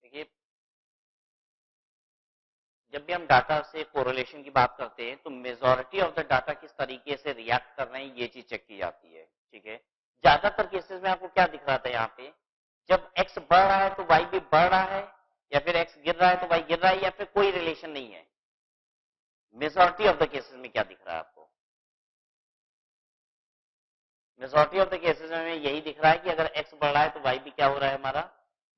देखिए जब भी हम डाटा से कोरिलेशन की बात करते हैं तो मेजॉरिटी ऑफ द डाटा किस तरीके से रिएक्ट कर रहे हैं ये चीज चेक की जाती है। ठीक है, ज्यादातर केसेस में आपको क्या दिख रहा था यहाँ पे, जब x बढ़ रहा है तो y भी बढ़ रहा है, या फिर x गिर रहा है तो y गिर रहा है, या फिर कोई रिलेशन नहीं है। मेजॉरिटी ऑफ द केसेस में क्या दिख रहा है आपको? मेजॉरिटी ऑफ द केसेस में यही दिख रहा है कि अगर x बढ़ रहा है तो y भी क्या हो रहा है हमारा,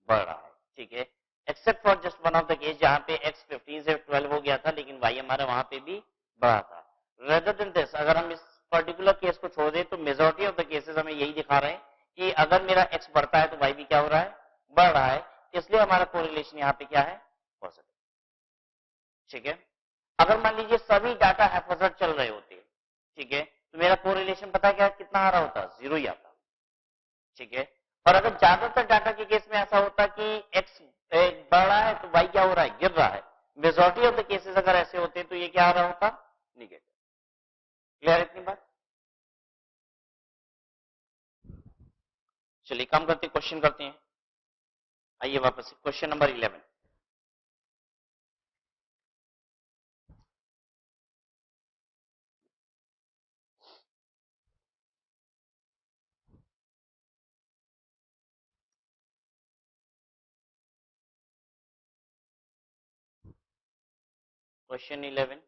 बढ़ रहा है। ठीक है, except for just one of the case जहां पे x 15 से 12 हो गया था लेकिन y हमारा वहां पे भी बढ़ा था। रेदर देन दिस, अगर हम इस पर्टिकुलर केस को छोड़ दें तो मेजॉरिटी ऑफ द केसेस हमें यही दिखा रहे हैं कि अगर मेरा x बढ़ता है तो y भी क्या हो रहा है, बढ़ रहा है। इसलिए हमारा कोरिलेशन यहाँ पे क्या है, पॉजिटिव। ठीक है, अगर मान लीजिए सभी डाटा हैफोजर्ड चल रहे होते, ठीक है, तो मेरा कोरिलेशन पता है क्या कितना आ रहा होता, 0 ही आता। ठीक है, और अगर ज्यादातर डाटा के केस में ऐसा होता कि x बढ़ रहा है तो y क्या हो रहा है, गिर रहा है। मेजॉरिटी ऑफ द केसेस अगर ऐसे होते तो ये क्या आ रहा होता, निगेटिव। क्लियर इतनी बात? चलिए काम करते क्वेश्चन करते हैं। आइए वापस question number 11। Question 11,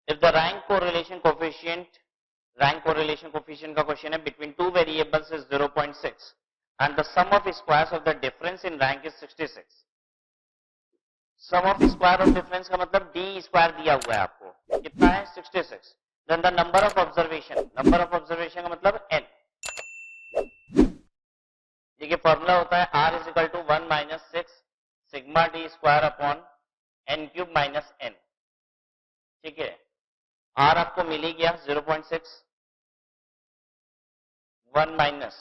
if the rank correlation coefficient का क्वेश्चन है, between two variables is 0.6 and the sum of squares of the difference in rank is 66। Sum of square of difference का मतलब डी स्क्वायर दिया हुआ है आपको, कितना है 66। Then the number of observation, number of observation का मतलब एन। देखिए फॉर्मूला होता है r is equal to 1 minus 6 sigma d square upon n cube minus n. ठीक है, आर आपको मिल ही गया 0.6, 1 minus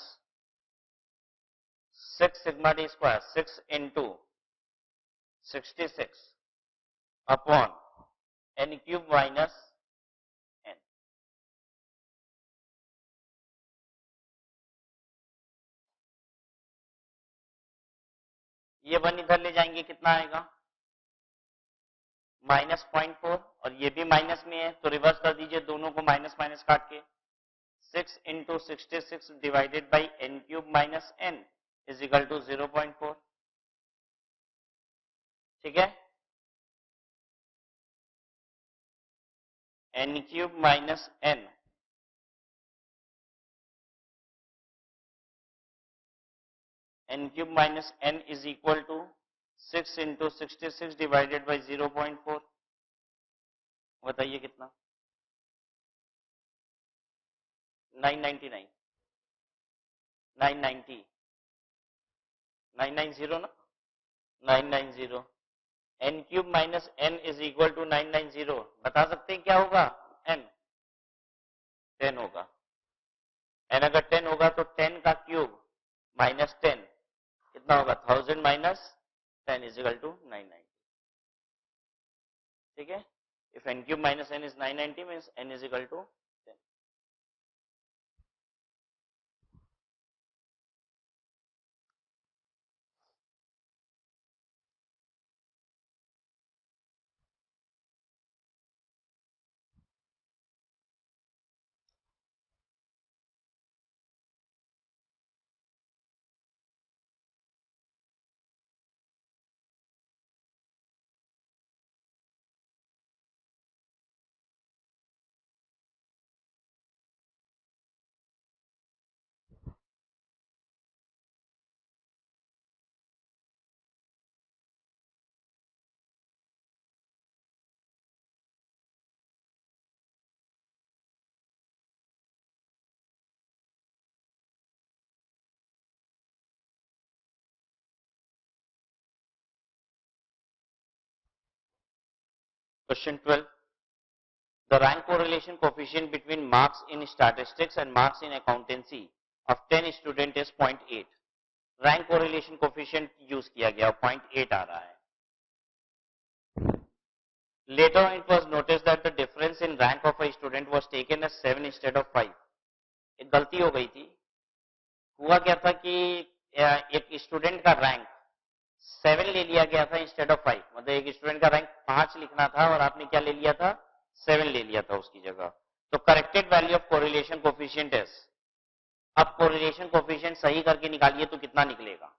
6 sigma d square 6 into 66 upon n cube minus n. ये 1 इधर ले जाएंगे कितना आएगा, -0.4, और ये भी माइनस में है तो रिवर्स कर दीजिए दोनों को, माइनस माइनस काट के। 6 into 66 divided by n cube minus n is equal to 0.4। ठीक है, n cube minus n is equal to 6 into 66 divided by 0.4। बताइए कितना, 999। 990 990 ना 990 n cube minus n is equal to 990 बता सकते हैं क्या होगा n 10 होगा n अगर 10 होगा तो 10 का क्यूब माइनस 10 कितना होगा 1000 माइनस 10 इज इक्वल टू 990 ठीक है if n cube minus n is 990 means n is equal to 10 Question 12. The rank correlation coefficient between marks in statistics and marks in accountancy of 10 student is 0.8. Rank correlation coefficient use किया गया 0.8 आ रहा है. Later on it was noticed that the difference in rank of a student was taken as 7 instead of 5. एक गलती हो गई थी. हुआ क्या था कि एक स्टूडेंट का रैंक 7 ले लिया गया था इंस्टेड ऑफ 5. मतलब एक स्टूडेंट का रैंक 5 लिखना था और आपने क्या ले लिया था 7 ले लिया था उसकी जगह. तो corrected value of correlation coefficient is. अब कोरिलेशन कोफिशिएंट सही करके निकालिए तो कितना निकलेगा.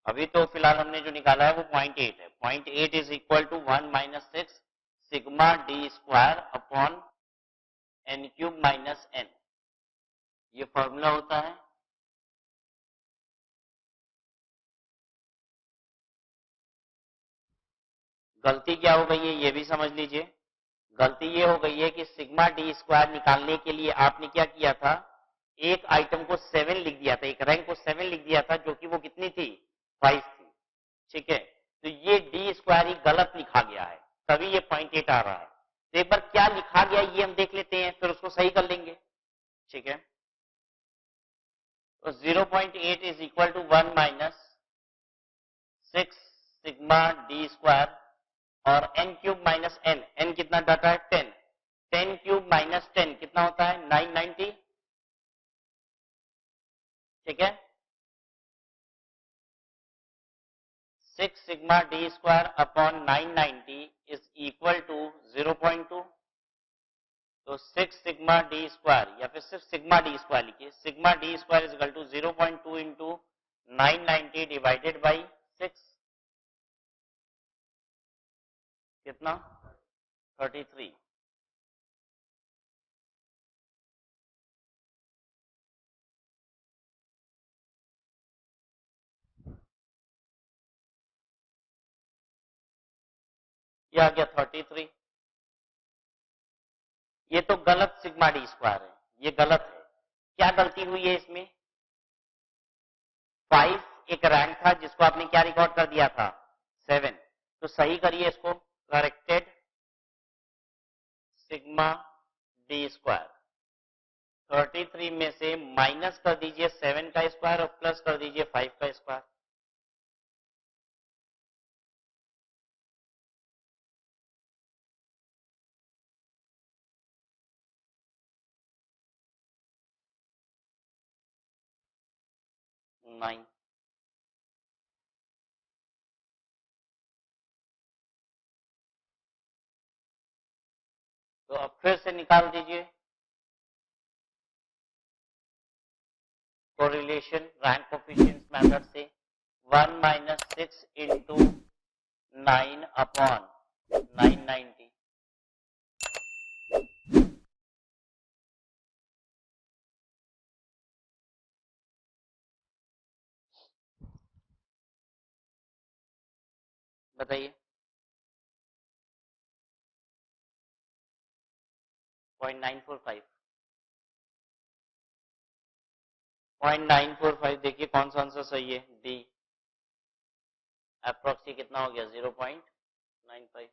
अभी तो फिलहाल हमने जो निकाला है वो 0.8 है. 0.8 is equal to 1 minus 6 sigma d square upon n cube minus n. ये फॉर्मूला होता है. गलती क्या हो गई है ये भी समझ लीजिए. गलती ये हो गई है कि सिग्मा डी स्क्वायर निकालने के लिए आपने क्या किया था एक आइटम को 7 लिख दिया था. एक रैंक को 7 लिख दिया था जो कि वो कितनी थी 5 थी. ठीक है तो ये डी स्क्वायर ही गलत लिखा गया है तभी ये 0.8 आ रहा है. तो एक बार क्या लिखा गया ये हम देख लेते हैं फिर उसको सही कर लेंगे. ठीक है तो 0.8 is equal to 1 minus 6 sigma d square और n cube minus n. n कितना डाटा है 10. 10 क्यूब माइनस 10 कितना होता है 990. ठीक है 6 sigma d square upon 990 is equal to 0.2. तो 6 सिग्मा डी स्क्वायर या फिर सिर्फ सिग्मा डी स्क्वायर लिखिए. Sigma d square is equal to 0.2 into 990 divided by 6 कितना 33. ये आ गया 33. ये तो गलत सिग्मा डी स्क्वायर है. ये गलत है. क्या गलती हुई है इसमें 5 एक रैंक था जिसको आपने क्या रिकॉर्ड कर दिया था 7. तो सही करिए इसको. करेक्टेड सिग्मा डी स्क्वायर 33 में से माइनस कर दीजिए 7 का स्क्वायर और प्लस कर दीजिए 5 का स्क्वायर. नाइन. तो अब फिर से निकाल दीजिए कोरिलेशन रैंक कोफिशिएंट मेथड से 1 माइनस 6 इंटू 9 अपॉन 990. बताइए 0.945. 0.945 देखिए कौन सा आंसर सही है, डी। अप्रोक्सी कितना हो गया, 0.95।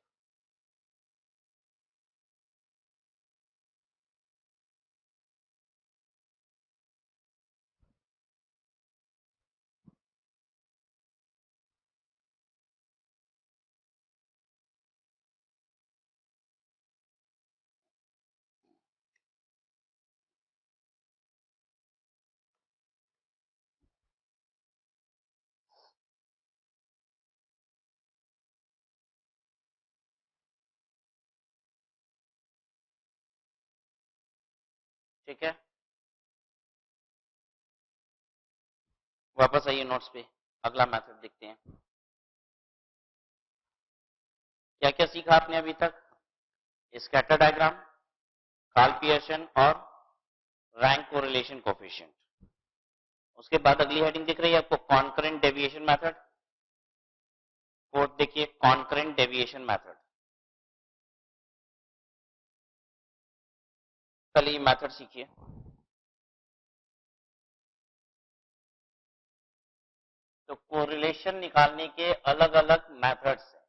ठीक है, वापस आइए नोट्स पे, अगला मेथड देखते हैं। क्या क्या सीखा आपने अभी तक, स्कैटर डायग्राम, कार्ल पियर्सन और रैंक कोरिलेशन कोफिशिएंट। उसके बाद अगली हेडिंग दिख रही है आपको, कॉन्करेंट डेविएशन मेथड। कोड देखिए, कॉन्करेंट डेविएशन मेथड। पहले ये मेथड सीखिए। तो कोरिलेशन निकालने के अलग अलग मेथड्स हैं।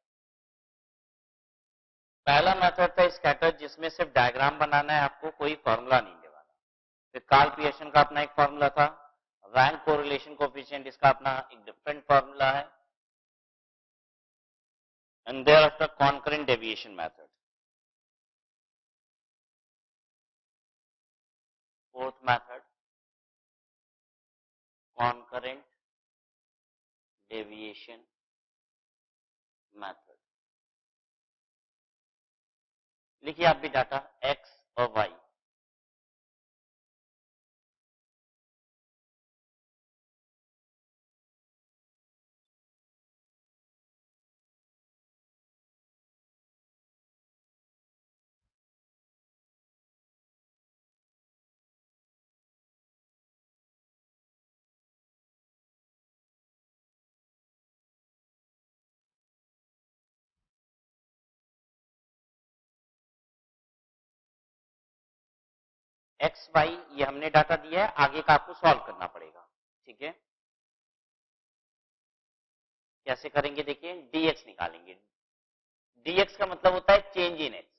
पहला मेथड था स्कैटर, जिसमें सिर्फ डायग्राम बनाना है, आपको कोई फॉर्मूला नहीं देवाना। फिर कार्ल पियर्सन का अपना एक फॉर्मूला था, रैंक कोरिलेशन कोफिशिएंट, इसका अपना एक डिफरेंट फॉर्मूला है, and thereafter concurrent deviation method. Fourth method, concurrent deviation method. लिखिए आप भी डाटा एक्स और वाई। एक्स वाई ये हमने डाटा दिया है, आगे का आपको सॉल्व करना पड़ेगा। ठीक है, कैसे करेंगे देखिए, डीएक्स निकालेंगे। डीएक्स का मतलब होता है चेंज इन एक्स।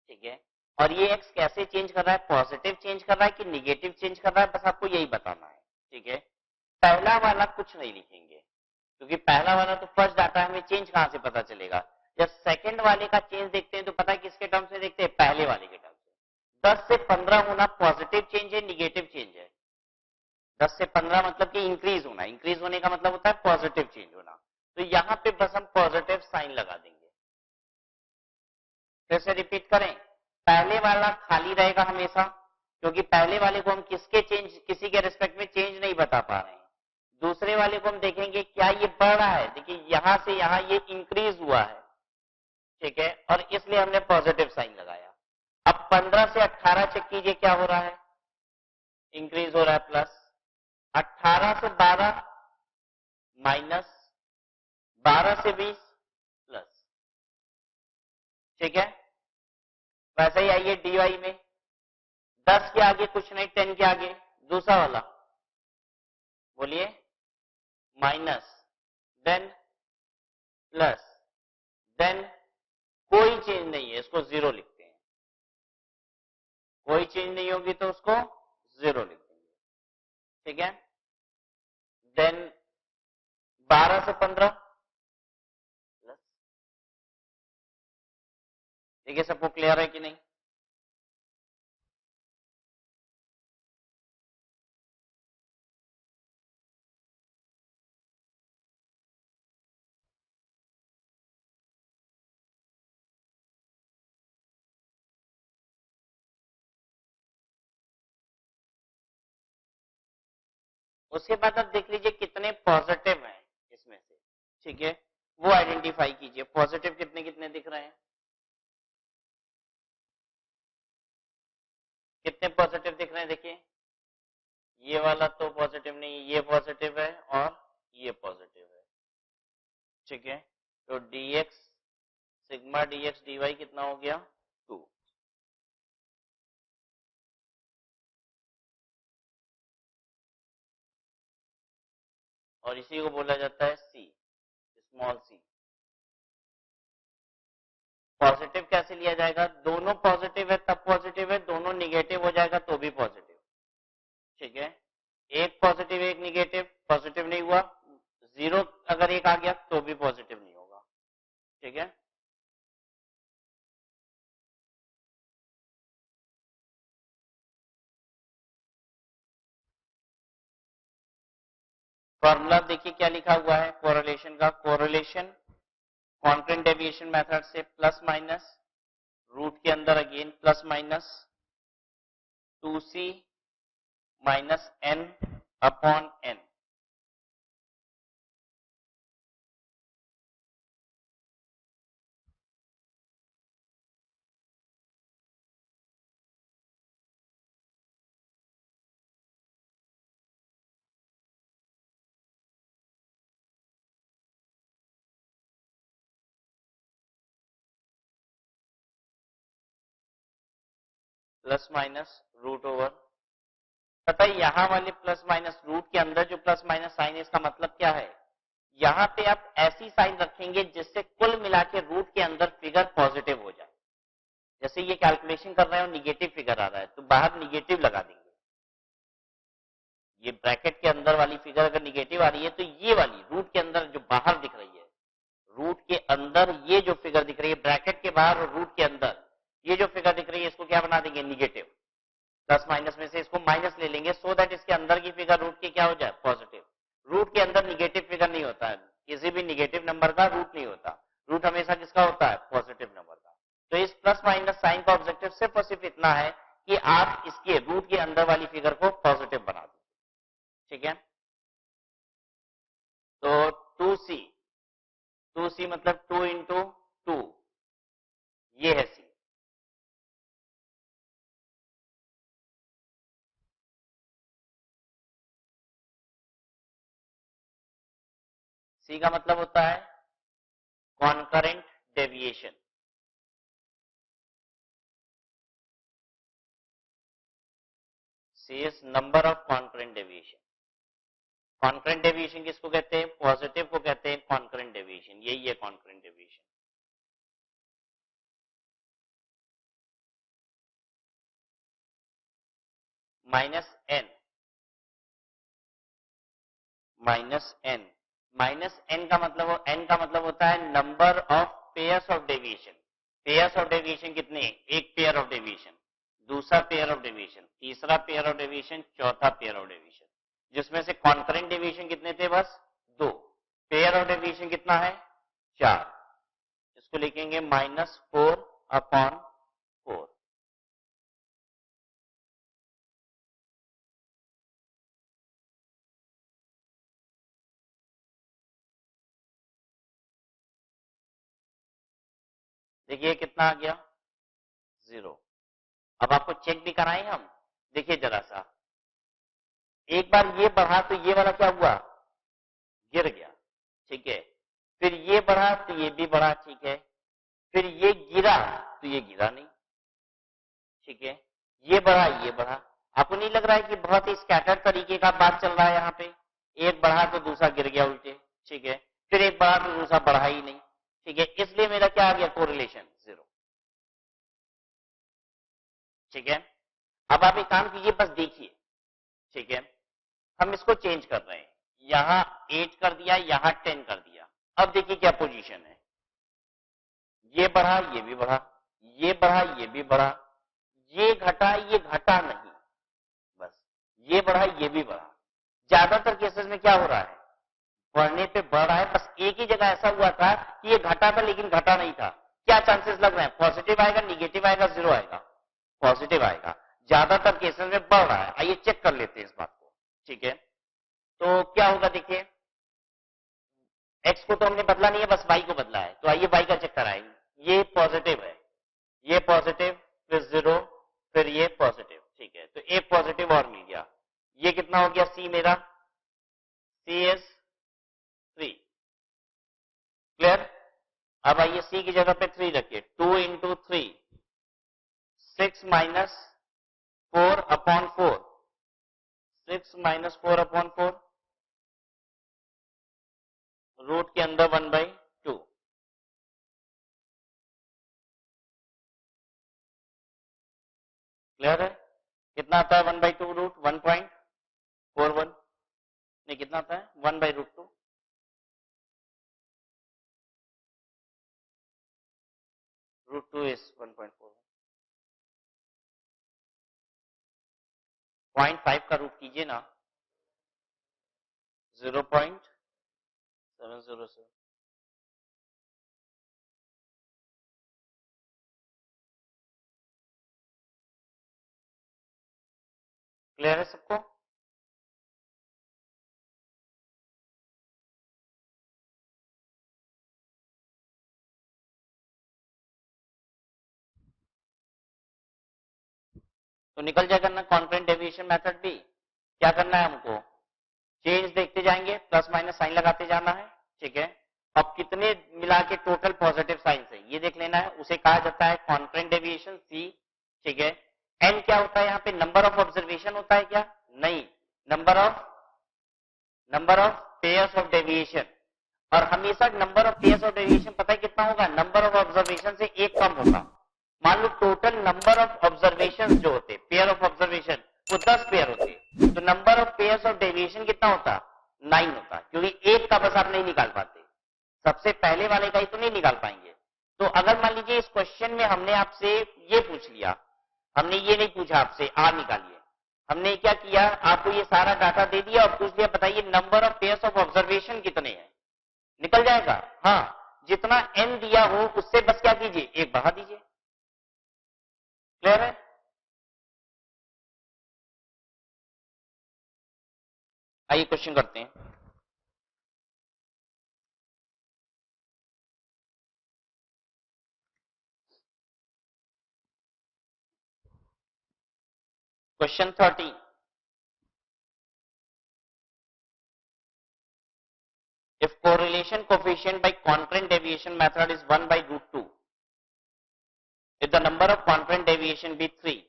ठीक है, और ये एक्स कैसे चेंज कर रहा है, पॉजिटिव चेंज कर रहा है कि निगेटिव चेंज कर रहा है, बस आपको यही बताना है। ठीक है, पहला वाला कुछ नहीं लिखेंगे, क्योंकि पहला वाला तो फर्स्ट डाटा है, हमें चेंज कहां से पता चलेगा। जब सेकंड वाले का चेंज देखते हैं तो पता है किसके टर्म्स में देखते हैं, पहले वाले के टर्म्स में। 10 से 15 होना पॉजिटिव चेंज है, निगेटिव चेंज है। 10 से 15 मतलब कि इंक्रीज होना, इंक्रीज होने का मतलब होता है पॉजिटिव चेंज होना। तो यहां पे बस हम पॉजिटिव साइन लगा देंगे। फिर से रिपीट करें, पहले वाला खाली रहेगा हमेशा, क्योंकि पहले वाले को हम किसी के रिस्पेक्ट में चेंज नहीं बता पा रहे हैं। दूसरे वाले को हम देखेंगे क्या ये बढ़ रहा है, देखिए यहां से यहां ये इंक्रीज हुआ है। ठीक है, और इसलिए हमने पॉजिटिव साइन लगाया। अब 15 से 18 चेक कीजिए क्या हो रहा है, इंक्रीज हो रहा है प्लस। 18 से 12 माइनस, 12 से 20 प्लस। ठीक है, वैसे ही आइए डीवाई में, 10 के आगे कुछ नहीं, 10 के आगे दूसरा वाला बोलिए, माइनस, देन प्लस, देन कोई चेंज नहीं है, इसको जीरो लिखते हैं। कोई चेंज नहीं होगी तो उसको जीरो लिख देंगे। ठीक है, देन 12 से 15 प्लस। देखिए सबको क्लियर है कि नहीं। उसके बाद आप देख लीजिए कितने पॉजिटिव हैं इसमें से। ठीक है, वो आइडेंटिफाई कीजिए, पॉजिटिव कितने कितने दिख रहे हैं, कितने पॉजिटिव दिख रहे हैं देखिए। ये वाला तो पॉजिटिव नहीं, ये पॉजिटिव है और ये पॉजिटिव है। ठीक है, तो dx सिग्मा dx dy कितना हो गया, 2। और इसी को बोला जाता है सी, स्मॉल सी। पॉजिटिव कैसे लिया जाएगा? दोनों पॉजिटिव है तब पॉजिटिव है, दोनों निगेटिव हो जाएगा तो भी पॉजिटिव। ठीक है, एक पॉजिटिव एक निगेटिव, पॉजिटिव नहीं हुआ, जीरो अगर एक आ गया तो भी पॉजिटिव नहीं होगा। ठीक है, फॉर्मूला देखिए क्या लिखा हुआ है कोरिलेशन का। कोरिलेशन कॉन्करेंट डेविएशन मेथड से प्लस माइनस, रूट के अंदर again plus minus 2c minus n upon n। Plus minus root over, पता है यहां वाले प्लस माइनस रूट के अंदर जो प्लस माइनस साइन है इसका मतलब क्या है? यहां पे आप ऐसी साइन रखेंगे जिससे कुल मिला के रूट के अंदर फिगर पॉजिटिव हो जाए। जैसे ये कैलकुलेशन कर रहे हैं और निगेटिव फिगर आ रहा है तो बाहर निगेटिव लगा देंगे। ये ब्रैकेट के अंदर वाली फिगर अगर निगेटिव आ रही है तो ये वाली रूट के अंदर जो बाहर दिख रही है, रूट के अंदर ये जो फिगर दिख रही है ब्रैकेट के बाहर और रूट के अंदर ये जो फिगर दिख रही है इसको क्या बना देंगे? निगेटिव। प्लस माइनस में से इसको माइनस ले लेंगे सो दैट इसके अंदर की फिगर रूट की क्या हो जाए? पॉजिटिव। रूट के अंदर निगेटिव फिगर नहीं होता है, किसी भी निगेटिव नंबर का रूट नहीं होता, रूट हमेशा किसका होता है? पॉजिटिव नंबर का। तो इस प्लस माइनस साइन का ऑब्जेक्टिव सिर्फ और सिर्फ इतना है कि आप इसके रूट के अंदर वाली फिगर को पॉजिटिव बना दो। ठीक है, तो 2c, 2c मतलब 2 इंटू 2, ये है c। c का मतलब होता है concurrent deviation. c is number of concurrent deviation. Concurrent deviation किसको कहते हैं? पॉजिटिव को कहते हैं कॉन्करेंट डेविएशन, यही है concurrent deviation. Minus n, minus n, minus n का मतलब, एन का मतलब होता है number of pairs of deviation. Pairs of deviation कितने? एक पेयर ऑफ डेविएशन, दूसरा पेयर ऑफ डेविएशन, तीसरा पेयर ऑफ डेविएशन, चौथा पेयर ऑफ डेविएशन, जिसमें से कॉन्करेंट डेविएशन कितने थे? बस दो। पेयर ऑफ डेविएशन कितना है? 4। इसको लिखेंगे -4 अपॉन 4। देखिए कितना आ गया? 0। अब आपको चेक भी कराएं हम, देखिए जरा सा, एक बार ये बढ़ा तो ये वाला क्या हुआ? गिर गया। ठीक है, फिर ये बढ़ा तो ये भी बढ़ा। ठीक है, फिर ये गिरा तो ये गिरा नहीं। ठीक है, ये बढ़ा ये बढ़ा। आपको नहीं लग रहा है कि बहुत ही स्कैटर्ड तरीके का बात चल रहा है यहाँ पे? एक बढ़ा तो दूसरा गिर गया उल्टे। ठीक है, फिर एक बढ़ा तो दूसरा बढ़ा ही नहीं। ठीक है, इसलिए मेरा क्या आ गया? कोरिलेशन 0। ठीक है, अब आप एक काम कीजिए, बस देखिए। ठीक है, हम इसको चेंज कर रहे हैं, यहां 8 कर दिया, यहां 10 कर दिया। अब देखिए क्या पोजीशन है, ये बढ़ा ये भी बढ़ा, ये बढ़ा ये भी बढ़ा, ये घटा ये घटा नहीं, बस ये बढ़ा ये भी बढ़ा। ज्यादातर केसेस में क्या हो रहा है? बढ़ने पे बढ़ रहा है, बस एक ही जगह ऐसा हुआ था कि ये घटा था लेकिन घटा नहीं था। क्या चांसेस लग रहे हैं? पॉजिटिव आएगा, निगेटिव आएगा, 0 आएगा? पॉजिटिव आएगा। ज्यादातर केसेस में बढ़ रहा है। आइए चेक कर लेते हैं इस बात को। ठीक है, तो क्या होगा देखिए, एक्स को तो हमने बदला नहीं है, बस वाई को बदला है। तो आइए वाई का चेक कराएं। ये पॉजिटिव है, ये पॉजिटिव, फिर 0, फिर ये पॉजिटिव। ठीक है, तो एक पॉजिटिव और मिल गया। ये कितना हो गया? सी मेरा, सी इज 3। क्लियर? अब आइए सी की जगह पे 3 रखिए। 2 into 3, 6 minus 4 upon 4, 6 minus 4 upon 4। Root के अंदर 1/2। क्लियर है? कितना आता है 1/2 रूट? 1.41। नहीं, कितना आता है 1/√2? √2 इज 1.4। 0.5 का रूट कीजिए ना, 0.707। क्लियर है सबको? तो निकल जाएगा ना कॉन्फ्रेंट डेविएशन मेथड भी। क्या करना है हमको? चेंज देखते जाएंगे, प्लस माइनस साइन लगाते जाना है। ठीक है, अब कितने मिला के टोटल पॉजिटिव साइन है ये देख लेना है, उसे कहा जाता है कॉन्फ्रेंट डेविएशन, सी। ठीक है, एन क्या होता है यहाँ पे? नंबर ऑफ ऑब्जर्वेशन होता है क्या? नहीं, number of pairs of deviation. और हमेशा number of pairs of deviation पता है कितना होगा? नंबर ऑफ ऑब्जर्वेशन से एक कम होगा। मान लो टोटल नंबर ऑफ ऑब्जर्वेशन जो होते, पेयर ऑफ ऑब्जर्वेशन, वो 10 पेयर होते, तो number of pairs of deviation कितना होता? 9 होता, क्योंकि एक का बस आप नहीं निकाल पाते, सबसे पहले वाले का ही तो नहीं निकाल पाएंगे। तो अगर मान लीजिए इस क्वेश्चन में हमने आपसे ये पूछ लिया, हमने ये नहीं पूछा आपसे आर निकालिए, हमने क्या किया, आपको ये सारा डाटा दे दिया और पूछ लिया बताइए number of pairs of observation कितने हैं, निकल जाएगा। हाँ, जितना एन दिया हो उससे बस क्या कीजिए, एक बढ़ा दीजिए। क्लियर है? आइए क्वेश्चन करते हैं। Question 30, if correlation coefficient by concurrent deviation method is 1/√2, if the number of concurrent deviation be 3,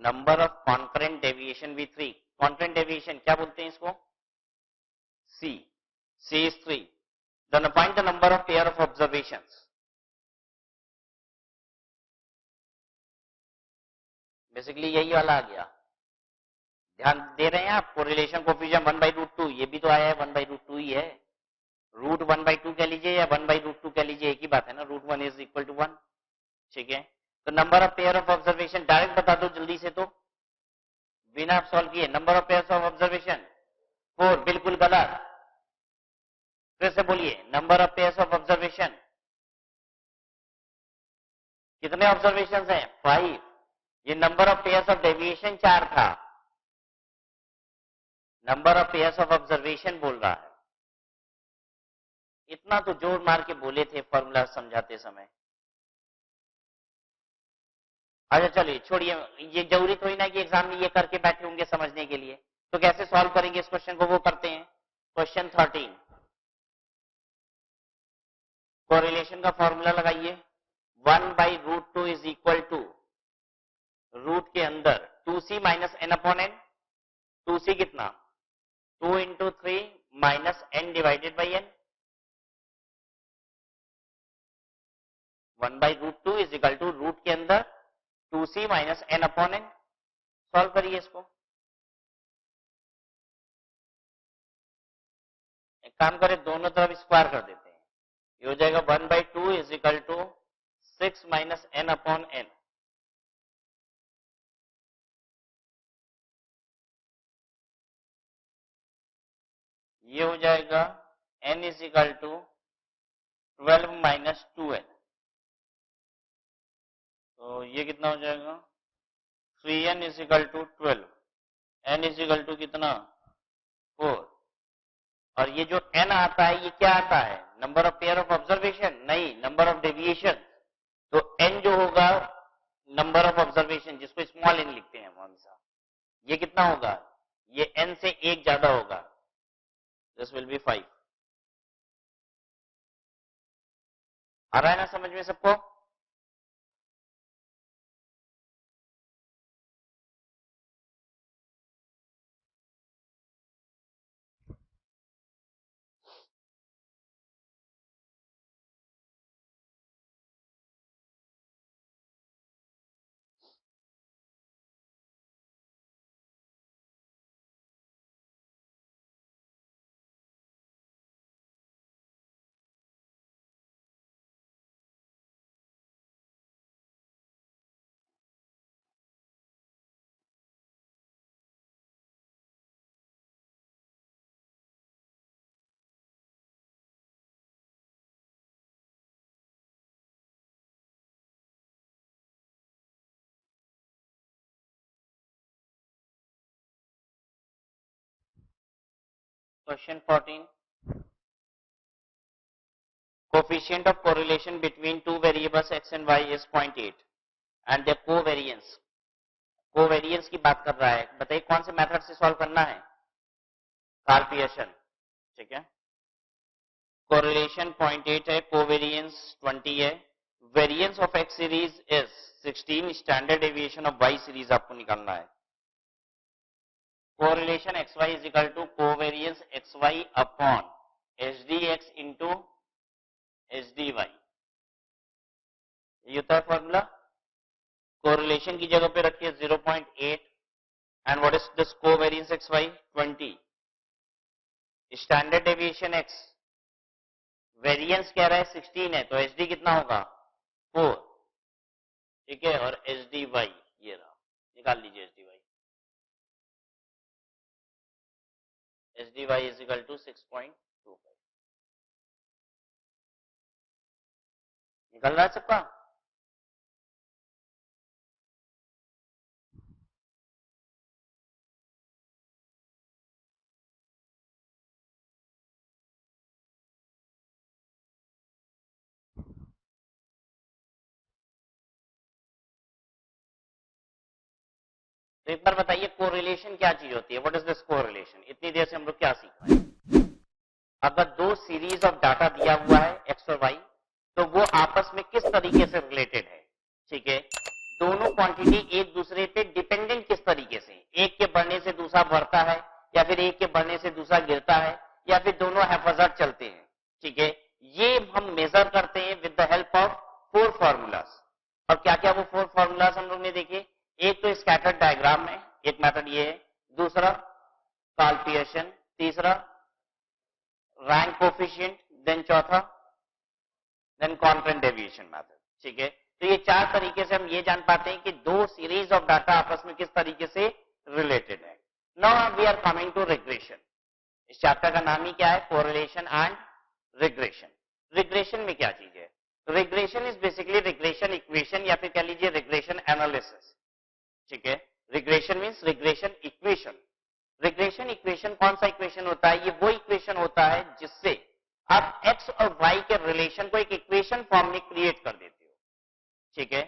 number of concurrent deviation be 3, concurrent deviation क्या बोलते हैं इसको? C is 3, then find the number of pair of observations। Basically यही वाला आ गया, ध्यान दे रहे हैं आप? कोरिलेशन कोफिशिएंट 1/√2, ये भी तो आया है 1/√2 ही है, रूट 1/2 कह लीजिए या 1/√2 कह लीजिए, एक ही बात है ना, √1 इज इक्वल टू 1। ठीक है, तो number of pair of observation direct बता दो जल्दी से, तो बिना आप सॉल्व किए, number of pair of observation 4, बिल्कुल गलत। फिर से बोलिए, number of pair of observation, कितने ऑब्जर्वेशन हैं? 5। ये number of pair of deviation 4 था, number of pair of observation बोल रहा है। इतना तो जोर मार के बोले थे फॉर्मूला समझाते समय। अच्छा चलिए छोड़िए, ये जरूरी थोड़ी ना कि एग्जाम में ये करके बैठे होंगे समझने के लिए, तो कैसे सॉल्व करेंगे इस क्वेश्चन को, वो करते हैं। क्वेश्चन 13, कोरिलेशन का फॉर्मूला लगाइए, 1/√2 इज इक्वल टू रूट के अंदर 2c minus n upon N. 2c कितना? 2 into 3 minus n divided by n. 1/√2 is equal to root के अंदर 2c minus n upon n. Solve करिए इसको। एक काम करें, दोनों तरफ स्क्वायर कर देते हैं, ये हो जाएगा 1/2 is equal to 6 minus n upon N. ये हो जाएगा n is equal to 12 minus 2n। तो ये कितना हो जाएगा? 3n is equal to 12, n is equal to कितना? 4। और ये जो n आता है ये क्या आता है? Number of pair of observation? नहीं, नंबर ऑफ डेविएशन। तो n जो होगा नंबर ऑफ ऑब्जर्वेशन, जिसको स्मॉल n लिखते हैं हमेशा, ये कितना होगा? ये n से एक ज्यादा होगा, दिस विल बी 5। आ रहा है ना समझ में सबको? Question 14. Coefficient of correlation between two variables x and y is 0.8 and their covariance. Covariance की बात कर रहा है, बताइए कौन से मेथड से सॉल्व करना है? कार्ल पियर्सन, ठीक है। कोरिलेशन 0.8 है, कोवेरियंस 20 है, variance of x series is 16, standard deviation of y series आपको निकालना है। Correlation x Y is equal to covariance x Y upon H D x into H D y, ये होता है फॉर्मूला। कोरिलेशन की जगह पे रखिए 0.8 and what is this covariance x y 20, standard deviation x, variance कह रहा है 16 है, तो एच डी कितना होगा 4, ठीक है, और एच डी वाई ये रहा, निकाल लीजिए h D y. H D y is equal to 6.25, निकल रहा है सबका? तो एक बार बताइए कोरिलेशन क्या चीज होती है? What is this correlation? इतनी देर से हम लोग क्या सीख रहे हैं? अगर दो सीरीज ऑफ डाटा दिया हुआ है एक्स और वाई, तो वो आपस में किस तरीके से रिलेटेड है, ठीक है। दोनों क्वांटिटी एक दूसरे पे डिपेंडेंट किस तरीके से, एक के बढ़ने से दूसरा बढ़ता है, या फिर एक के बढ़ने से दूसरा गिरता है, या फिर दोनों हैफाजत चलते हैं, ठीक है। ये हम मेजर करते हैं with the help of 4 formulas. और क्या क्या वो 4 फॉर्मूलाज हम लोग ने देखे? एक तो स्कैटर्ड डायग्राम में, एक मेथड ये है, दूसरा कार्ल पियर्सन, तीसरा रैंक कोफिशिएंट, देन चौथा देन कॉन्फ्रेंट डेविएशन मेथड, ठीक है। तो ये 4 तरीके से हम ये जान पाते हैं कि दो सीरीज ऑफ डाटा आपस में किस तरीके से रिलेटेड है। Now we are coming to regression. इस चैप्टर का नाम ही क्या है? Correlation and regression. रिग्रेशन में क्या चीज है? Regression is basically regression equation, या फिर कह लीजिए रिग्रेशन एनालिसिस, ठीक है। Regression means regression equation. Regression equation कौन सा इक्वेशन होता है? ये वो इक्वेशन होता है जिससे आप एक्स और वाई के रिलेशन को एक इक्वेशन फॉर्म में क्रिएट कर देते हो, ठीक है।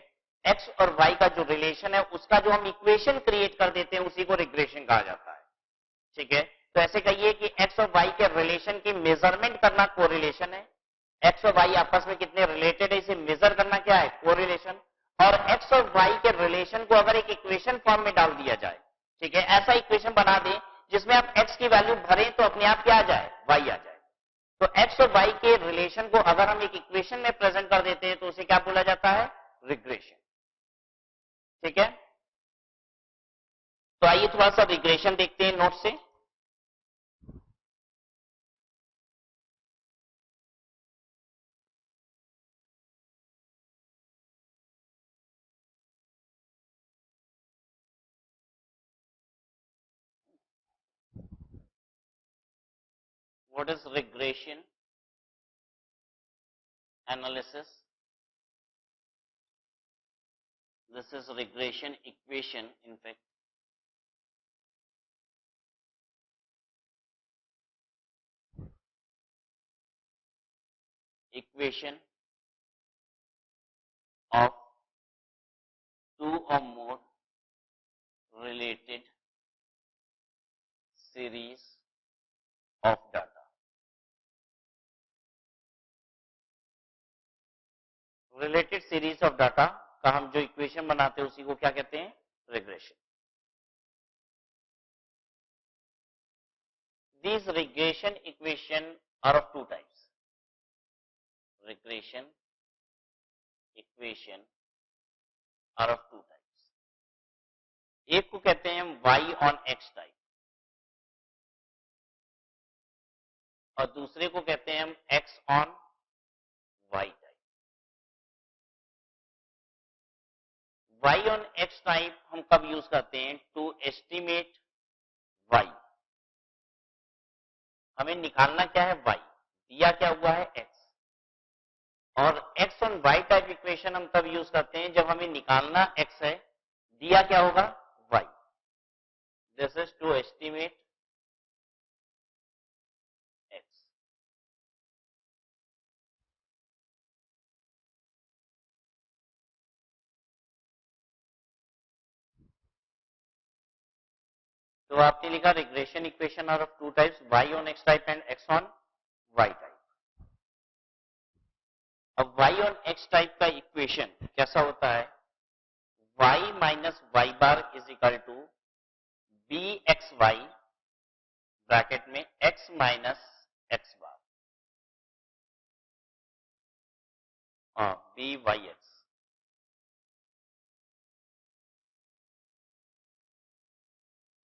एक्स और वाई का जो रिलेशन है उसका जो हम इक्वेशन क्रिएट कर देते हैं उसी को रिग्रेशन कहा जाता है, ठीक है। तो ऐसे कहिए कि एक्स और वाई के रिलेशन की मेजरमेंट करना कोरिलेशन है। एक्स और वाई आपस में कितने रिलेटेड है इसे मेजर करना क्या है? कोरिलेशन। और एक्स और वाई के रिलेशन को अगर एक इक्वेशन फॉर्म में डाल दिया जाए, ठीक है, ऐसा इक्वेशन बना दें जिसमें आप एक्स की वैल्यू भरें तो अपने आप क्या आ जाए? वाई आ जाए। तो एक्स और वाई के रिलेशन को अगर हम एक इक्वेशन में प्रेजेंट कर देते हैं तो उसे क्या बोला जाता है? रिग्रेशन, ठीक है। तो आइए थोड़ा सा रिग्रेशन देखते हैं नोट से। What is regression analysis? This is regression equation, in fact. Equation of two or more related series of data. Related series of data का हम जो इक्वेशन बनाते हैं उसी को क्या कहते हैं? Regression. These regression equation are of two types. Regression equation are of two types. एक को कहते हैं हम y on x टाइप, और दूसरे को कहते हैं हम x on y type. y on x type हम कब यूज करते हैं? To estimate y। हमें निकालना क्या है? y। दिया क्या हुआ है? x। और x on y type equation हम तब यूज करते हैं जब हमें निकालना x है, दिया क्या होगा? y। This is to estimate तो आपने लिखा regression equation are of two types, y on x type and x on y type. अब y ऑन x टाइप का इक्वेशन कैसा होता है, y minus Y bar is equal to b x y bracket में x minus x bar b Y x.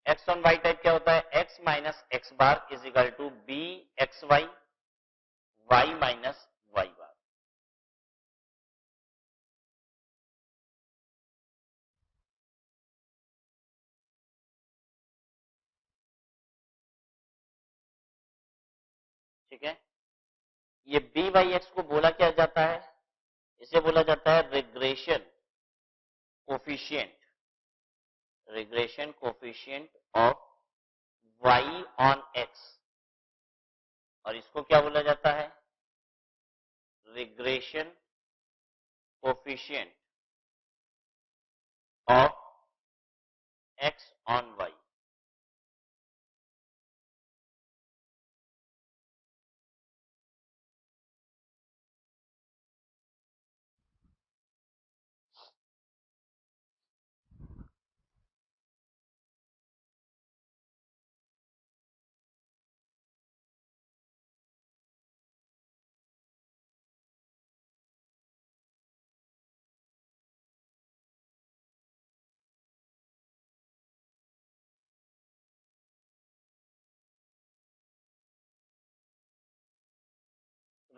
X on Y type क्या होता है, x minus x bar is equal to b x Y Y minus Y bar. ठीक है, ये B Y x को बोला क्या जाता है, इसे बोला जाता है regression coefficient, regression coefficient of y on x, और इसको क्या बोला जाता है, regression coefficient of x on y।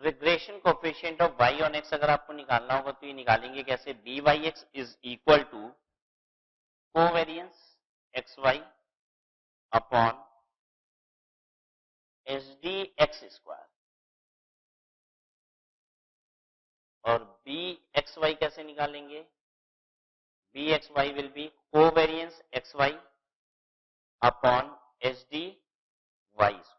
Regression coefficient of y on x अगर आपको निकालना होगा तो ये निकालेंगे कैसे, b Y x is equal to covariance x Y upon H D x square, और बी एक्स वाई कैसे निकालेंगे, b x y will be covariance x Y upon H D Y square.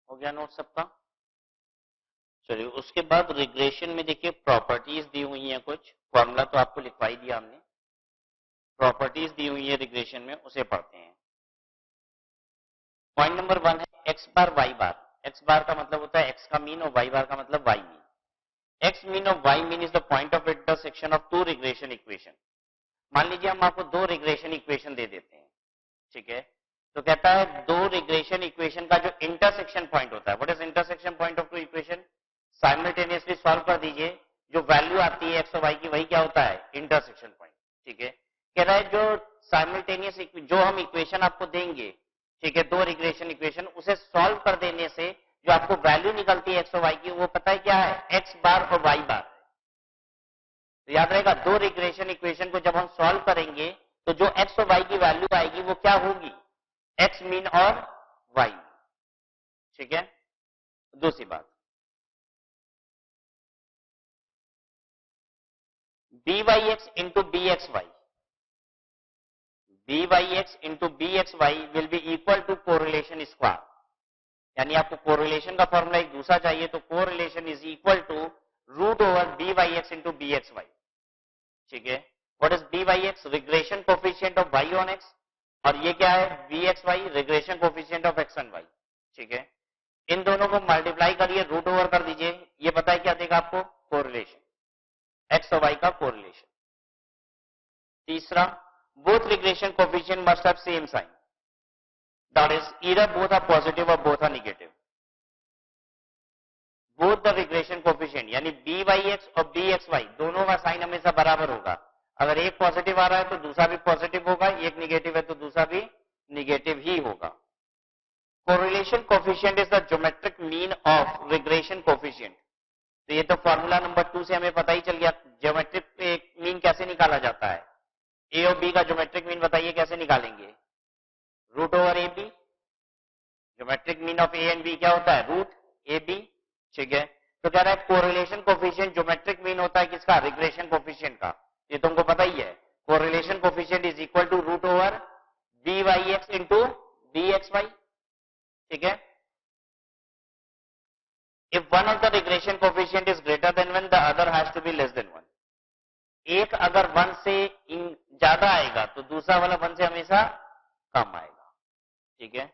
हो गया नोट सबका। चलिए उसके बाद regression में देखिए प्रॉपर्टीज दी हुई हैं, कुछ फॉर्मूला तो आपको लिखवाई दिया हमने, प्रॉपर्टीज दी हुई है रिग्रेशन में, उसे पढ़ते हैं। पॉइंट नंबर 1 है एक्स बार वाई बार। एक्स बार का मतलब होता है एक्स का मीन और वाई बार का मतलब वाई मीन। एक्स मीन और y mean is the point of intersection of two regression equation. मान लीजिए हम आपको दो रिग्रेशन इक्वेशन दे देते हैं, ठीक है, तो कहता है दो रिग्रेशन इक्वेशन का जो इंटरसेक्शन पॉइंट होता है, what is intersection point of two equation, simultaneously solve कर दीजिए, जो वैल्यू आती है एक्स और वाई की वही क्या होता है, इंटरसेक्शन पॉइंट। ठीक है, कह रहा है जो साइमल्टेनियस जो हम इक्वेशन आपको देंगे, ठीक है, दो रिग्रेशन इक्वेशन, उसे सॉल्व कर देने से जो आपको वैल्यू निकलती है एक्स और वाई की, वो पता है क्या है, एक्स बार और वाई बार। तो याद रहेगा दो रिग्रेशन इक्वेशन को जब हम सॉल्व करेंगे तो जो एक्स और वाई की वैल्यू आएगी वो क्या होगी, एक्स मीन और वाई मीन। ठीक है, दूसरी बात, b Y x into b x y, b Y x into b x y will be equal to correlation square. यानी आपको कोरिलेशन का फॉर्मूला एक दूसरा चाहिए, तो correlation is equal to root over b Y x into b x y. ठीक है, what is b Y x, regression coefficient of y on x, और ये क्या है, b x y, regression coefficient of x and y. ठीक है, इन दोनों को मल्टीप्लाई करिए, रूट ओवर कर दीजिए, ये पता है क्या देगा आपको, कोरिलेशन, एक्स और वाई का कोरिलेशन। तीसरा, both regression coefficient must have same sign, that is either both are positive और both are negative. Both the regression coefficient यानी बी वाई एक्स और बी एक्स वाई दोनों का साइन हमेशा बराबर होगा, अगर एक पॉजिटिव आ रहा है तो दूसरा भी पॉजिटिव होगा, एक निगेटिव है तो दूसरा भी निगेटिव ही होगा। Correlation coefficient is the geometric mean of regression coefficient. तो ये तो फॉर्मूला नंबर 2 से हमें पता ही चल गया ज्योमेट्रिक मीन कैसे निकाला जाता है। ए और बी का ज्योमेट्रिक मीन बताइए कैसे निकालेंगे? Root over a b. Geometric mean of a and b क्या होता है? Root a b. ठीक है, तो कह रहा है कोरिलेशन कोफिशिएंट ज्योमेट्रिक मीन होता है किसका? रिग्रेशन कोफिशिएंट का। ये तुमको पता ही है, correlation coefficient is equal to root over b Y x into b x y. ठीक है, if one of the regression coefficient is greater than 1, the other has to be less than 1. एक अगर 1 से ज्यादा आएगा तो दूसरा वाला 1 से हमेशा कम आएगा। ठीक है,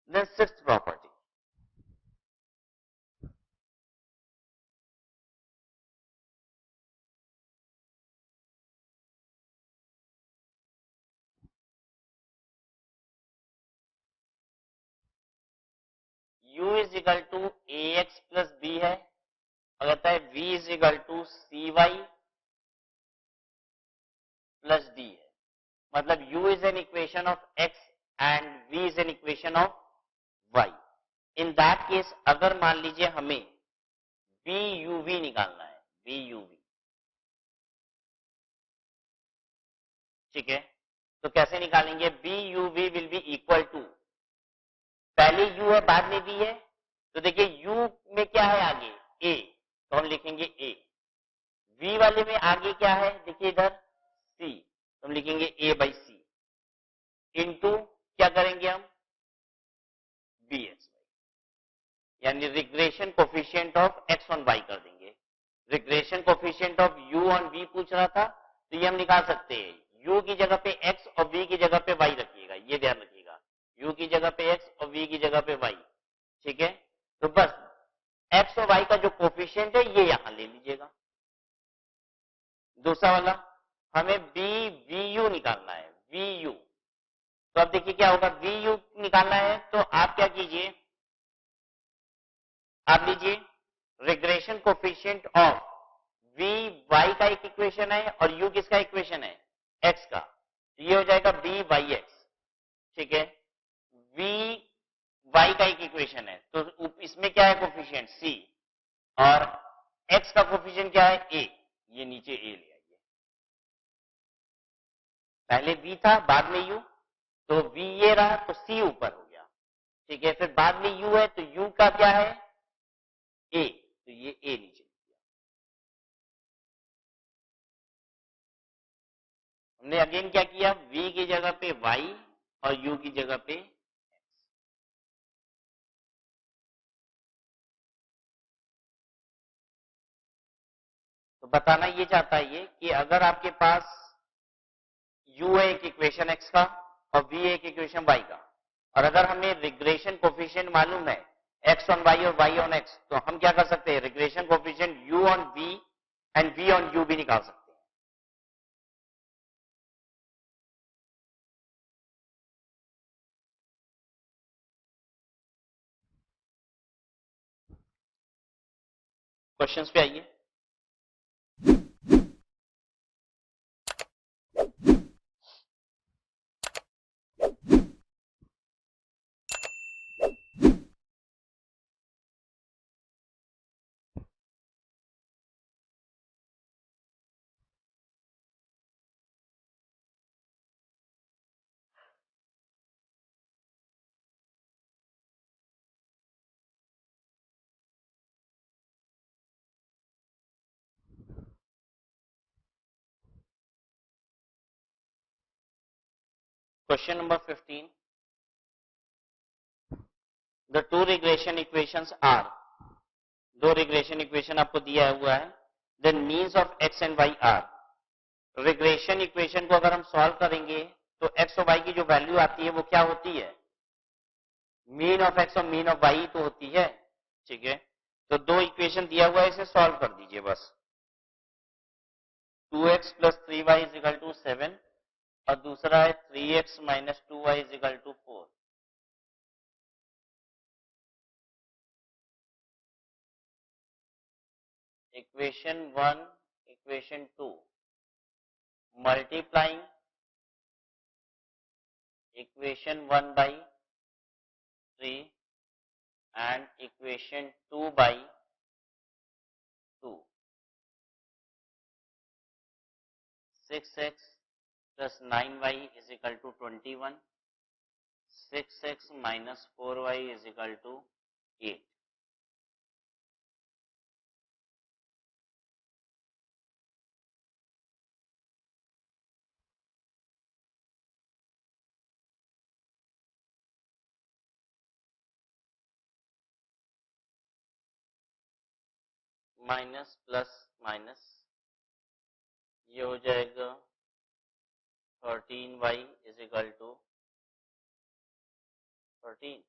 then sixth property, u is equal to a x plus b है, और कहता है v is equal to c y plus d है। मतलब u is an equation of x and v is an equation of y। In that case अगर मान लीजिए हमें buv निकालना है, buv, ठीक है, तो कैसे निकालेंगे? buv will be equal to, पहले u है बाद में v है, तो देखिए u में क्या है आगे? a, तो हम लिखेंगे a। v वाले में आगे क्या है? देखिए इधर c, तो हम लिखेंगे a बाई सी इंटू क्या करेंगे हम? bx, यानी regression coefficient of x on y कर देंगे। Regression coefficient of u on v पूछ रहा था, तो ये हम निकाल सकते हैं। u की जगह पे x और v की जगह पे y रखिएगा, ये ध्यान रखिएगा, u की जगह पे x और v की जगह पे y। ठीक है, तो बस x और y का जो कोफिशिएंट है ये यहां ले लीजिएगा। दूसरा वाला हमें vu निकालना है, vu। तो अब देखिए क्या होगा, vu निकालना है तो आप क्या कीजिए, आप लीजिए regression coefficient of v y का एक इक्वेशन है और u किसका इक्वेशन है? x का, तो ये हो जाएगा b y x। ठीक है, v y का एक इक्वेशन है, तो इसमें क्या है कोफिशिएंट? c, और x का कोफिशिएंट क्या है? a। ये नीचे a ले आइए, पहले v था बाद में u, तो v ये रहा तो c ऊपर हो गया। ठीक है, फिर बाद में u है तो u का क्या है? a, तो ये a नीचे। हमने अगेन क्या किया? v की जगह पे y और u की जगह पे x। तो बताना ये चाहता है ये कि अगर आपके पास u है एक इक्वेशन x का और v है एक इक्वेशन y का, और अगर हमें रिग्रेशन कोफिशिएंट मालूम है x ऑन y और y ऑन x, तो हम क्या कर सकते हैं? Regression coefficient u on v and v on u भी निकाल सकते हैं। क्वेश्चंस पे आइए। Question number 15, the two regression equations are, दो रिग्रेशन इक्वेशन आपको दिया हुआ है, the means of x and y are. Regression equation को अगर हम सॉल्व करेंगे तो एक्स और वाई की जो वैल्यू आती है वो क्या होती है? मीन ऑफ एक्स और मीन ऑफ वाई तो होती है। ठीक है, तो दो इक्वेशन दिया हुआ है, इसे सॉल्व कर दीजिए बस। 2x plus 3y is equal to 7 और दूसरा है 3x minus 2y is equal to 4। Equation 1, equation 2, multiplying equation 1 by 3 and equation 2 by 2. 6x plus 9y is equal to 21. 6x minus 4y is equal to 8. Minus plus minus ये हो जाएगा 13y is equal to 13.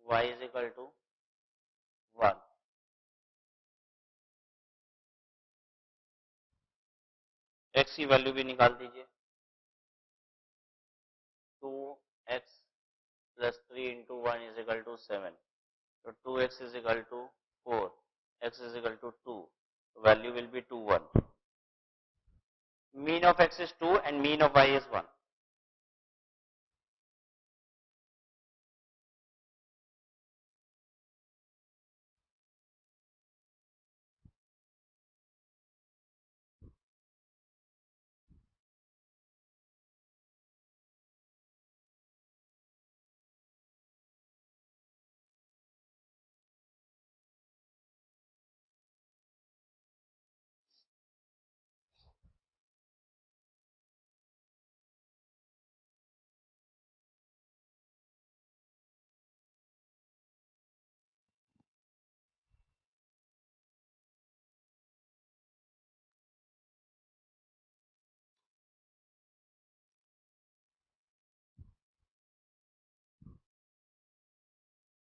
y is equal to 1. x की value भी निकाल दीजिए. 2x plus 3 into 1 is equal to 7. So 2x is equal to 4. X is equal to 2. Value will be 2, 1. Mean of x is 2 and mean of y is 1.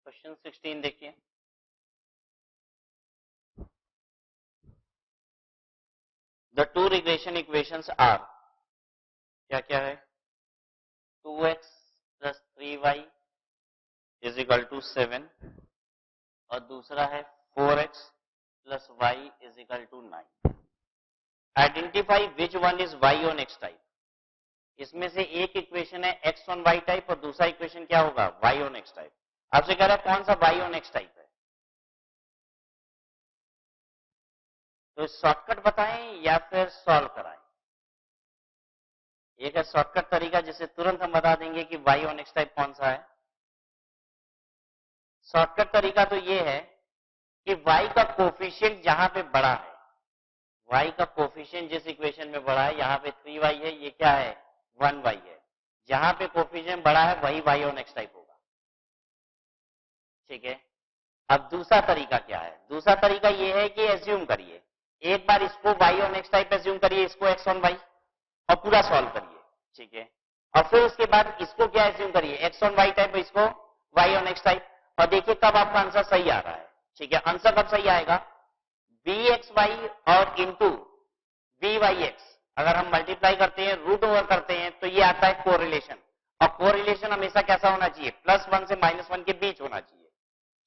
Question 16 देखिए. The two regression equations are क्या क्या है? 2x plus 3y is equal to 7 और दूसरा है 4x plus y is equal to 9. Identify which one is y on x type. इसमें से एक इक्वेशन है x on y टाइप और दूसरा इक्वेशन क्या होगा? y on x type. आपसे कह रहा है कौन सा y on x टाइप है? तो शॉर्टकट बताएं या फिर सॉल्व कराएं? एक है शॉर्टकट तरीका जिसे तुरंत हम बता देंगे कि y on x टाइप कौन सा है. शॉर्टकट तरीका तो ये है कि y का कोफिशिएंट जहां पे बड़ा है, y का कोफिशिएंट जिस इक्वेशन में बड़ा है, यहाँ पे 3y है, ये क्या है? 1y है. जहां पे कोफिशिएंट बड़ा है वही y on x टाइप होगा. ठीक है. अब दूसरा तरीका क्या है? दूसरा तरीका ये है कि एज्यूम करिए, एक बार इसको y on x type assume करिए, इसको x on y, और पूरा सॉल्व करिए. ठीक है. और फिर उसके बाद इसको क्या एज्यूम करिए? x on y टाइप, इसको y on x टाइप, और देखिए कब आपका आंसर सही आ रहा है. ठीक है. आंसर कब सही आएगा? bxy और इंटू byx अगर हम मल्टीप्लाई करते हैं, रूट ओवर करते हैं, तो ये आता है कोरिलेशन. और कोरिलेशन हमेशा कैसा होना चाहिए? +1 से -1 के बीच होना चाहिए.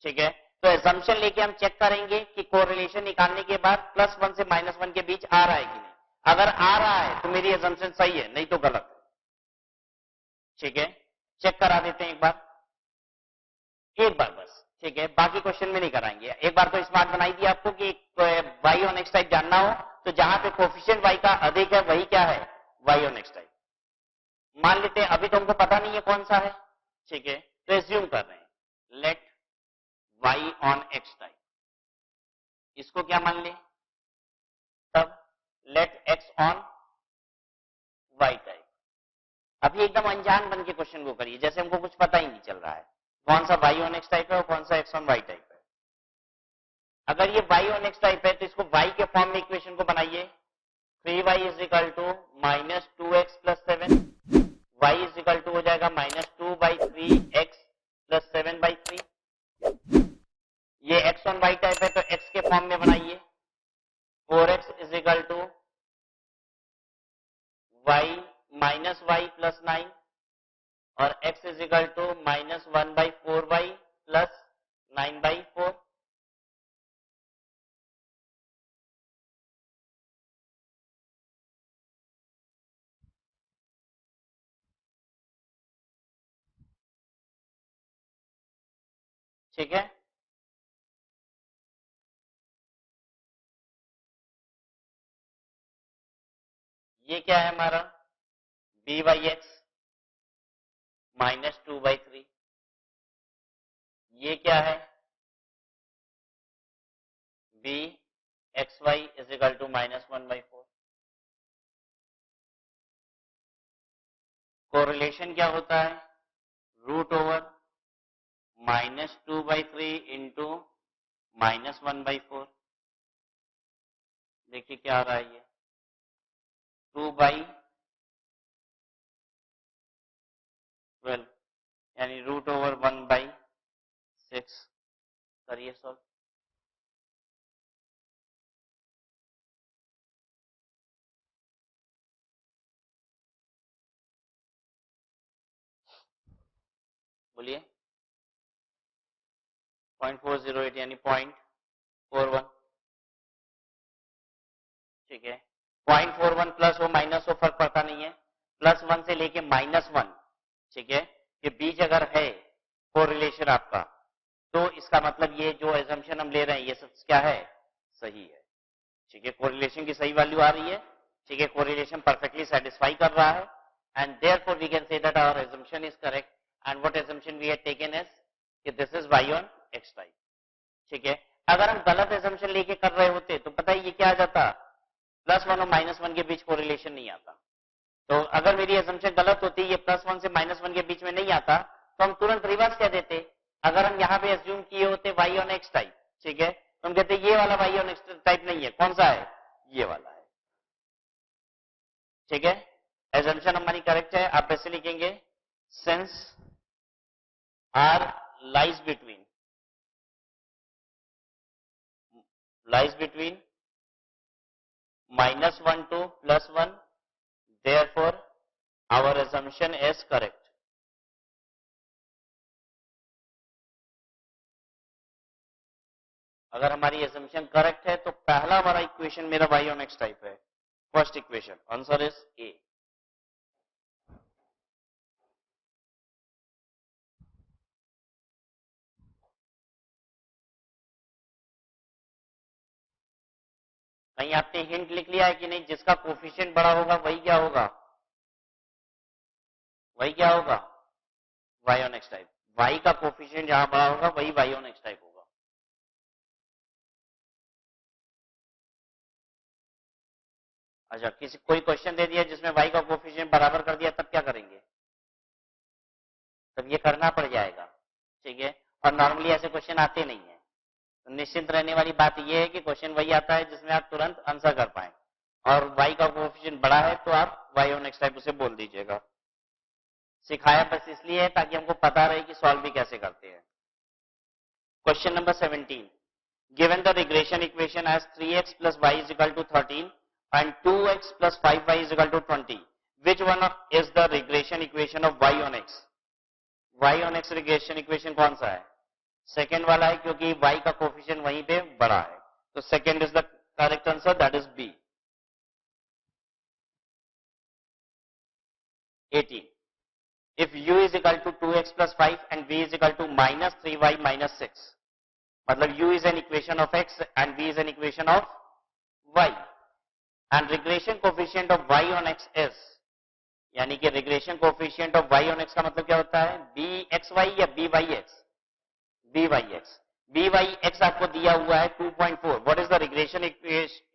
ठीक है. तो एजम्पशन लेके हम चेक करेंगे कि कोरिलेशन निकालने के बाद +1 से -1 के बीच आ रहा है कि नहीं. अगर आ रहा है तो मेरी एजम्पशन सही है, नहीं तो गलत है. ठीक है. चेक करा देते हैं एक बार बस. ठीक है. बाकी क्वेश्चन में नहीं कराएंगे. एक बार तो स्मार्ट बनाई दी आपको कि y on x टाइप जानना हो तो जहां पे कोफिशिएंट y का अधिक है वही क्या है? y on x type. मान लेते हैं अभी तो हमको पता नहीं है कौन सा है. ठीक है. तो एज्यूम कर रहे हैं, let y on x type, इसको क्या मान ले? तब let x on y type. अभी एकदम अनजान बन के क्वेश्चन को करिए, जैसे हमको कुछ पता ही नहीं चल रहा है कौन सा y on x टाइप है और कौन सा x on y टाइप है. अगर ये y on x टाइप है तो इसको y के फॉर्म में इक्वेशन को बनाइए. 3y is equal to -2x plus 7, y is equal to हो जाएगा -2/3x प्लस 7/3. ये x on y टाइप है तो x के फॉर्म में बनाइए. 4x is equal to y -y plus 9 और x is equal to -1/4y plus 9/4। ठीक है, ये क्या है हमारा b/x -2/3। ये क्या है bxy = -1/4। कोरिलेशन क्या होता है √/-2/3 इंटू -1/4। देखिए क्या आ रहा है ये 2/12 यानी √1/6। करिए सॉल्व। बोलिए 0.408 यानी 0.41। ठीक है, 0.41 प्लस हो माइनस हो फर्क पड़ता नहीं है, +1 से लेके -1। ठीक है, ये बीच अगर है कोरिलेशन आपका, तो इसका मतलब ये जो एजम्पशन हम ले रहे हैं ये सब क्या है सही है। ठीक है, कोरिलेशन की सही वैल्यू आ रही है। ठीक है, कोरिलेशन परफेक्टली सेटिस्फाई कर रहा है and therefore we can say that our assumption is correct and what assumption we had taken is कि this is y on x type। ठीक है, अगर हम गलत assumption लेके कर रहे होते तो पता है ये क्या आ जाता, +1 और -1 के बीच कोरिलेशन नहीं आता। तो अगर मेरी assumption गलत होती, ये +1 से -1 के बीच में नहीं आता, तो हम तुरंत रिवर्स कह देते। अगर हम यहाँ पे assume किए होते y on x type, ठीक है, तो हम कहते ये वाला y on x type नहीं है, कौन सा है ये वाला है। ठीक है, assumption हमारी करेक्ट है। आप ऐसे लिखेंगे since r lies between -1 to +1, therefore our assumption is correct। अगर हमारी assumption करेक्ट है तो पहला हमारा इक्वेशन मेरा y on x टाइप है, first equation, answer is a. कहीं आपने हिंट लिख लिया है कि नहीं, जिसका कोफिशिएंट बड़ा होगा वही क्या होगा, वही क्या होगा y on x type. y का कोफिशिएंट जहां बड़ा होगा वही y on x टाइप होगा। अच्छा, किसी कोई क्वेश्चन दे दिया जिसमें y का कोफिशिएंट बराबर कर दिया, तब क्या करेंगे, तब ये करना पड़ जाएगा। ठीक है, और नॉर्मली ऐसे क्वेश्चन आते नहीं है, तो निश्चिंत रहने वाली बात यह है कि क्वेश्चन वही आता है जिसमें आप तुरंत आंसर कर पाए, और y का कोफिशिएंट बड़ा है तो आप y on x टाइप उसे बोल दीजिएगा। सिखाया बस इसलिए है ताकि हमको पता रहे कि सॉल्व भी कैसे करते हैं। Question number 17, given the regression equation as 3x plus y is equal to 13 and 2x plus 5y is equal to 20, which one is the regression equation of y on x? y on x regression equation कौन सा है, second वाला है, क्योंकि y का coefficient वहीं पे बड़ा है, तो second is the correct answer, that is b. 18, if u is equal to 2x plus 5 and v is equal to -3y minus 6, मतलब u is an equation of x and v is an equation of y and regression coefficient of y on x is, यानी कि regression coefficient of y on x का मतलब क्या होता है, bxy या byx, byx, byx आपको दिया हुआ है 2.4, what is the regression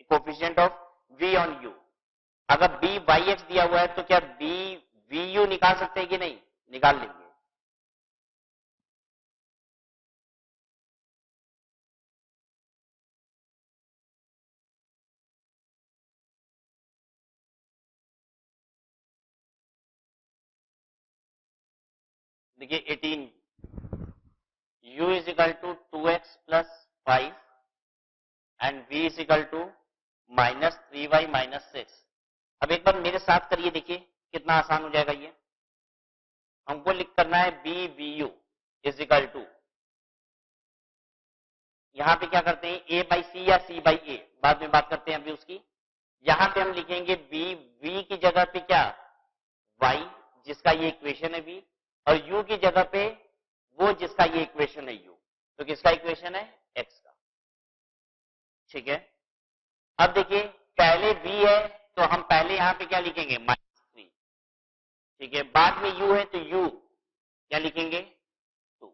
coefficient of v on u। अगर byx दिया हुआ है तो क्या vu निकाल सकते हैं कि नहीं, निकाल लेंगे। देखिए 18, u is equal to 2x plus 5 and v is equal to -3y minus 6। अब एक बार मेरे साथ करिए, देखिए कितना आसान हो जाएगा ये। हमको लिख करना है b v u is equal to यहां पे क्या करते हैं, ए बाई सी या सी बाई ए, बाद में बात करते हैं अभी उसकी। यहां पे हम लिखेंगे बी, वी की जगह पे क्या, वाई, जिसका ये इक्वेशन है वी, और यू की जगह पे वो जिसका ये इक्वेशन है यू। तो किसका इक्वेशन है, एक्स का। ठीक है, अब देखिए पहले वी है तो हम पहले यहां पे क्या लिखेंगे, -3। ठीक है, बाद में यू है तो यू क्या लिखेंगे, 2।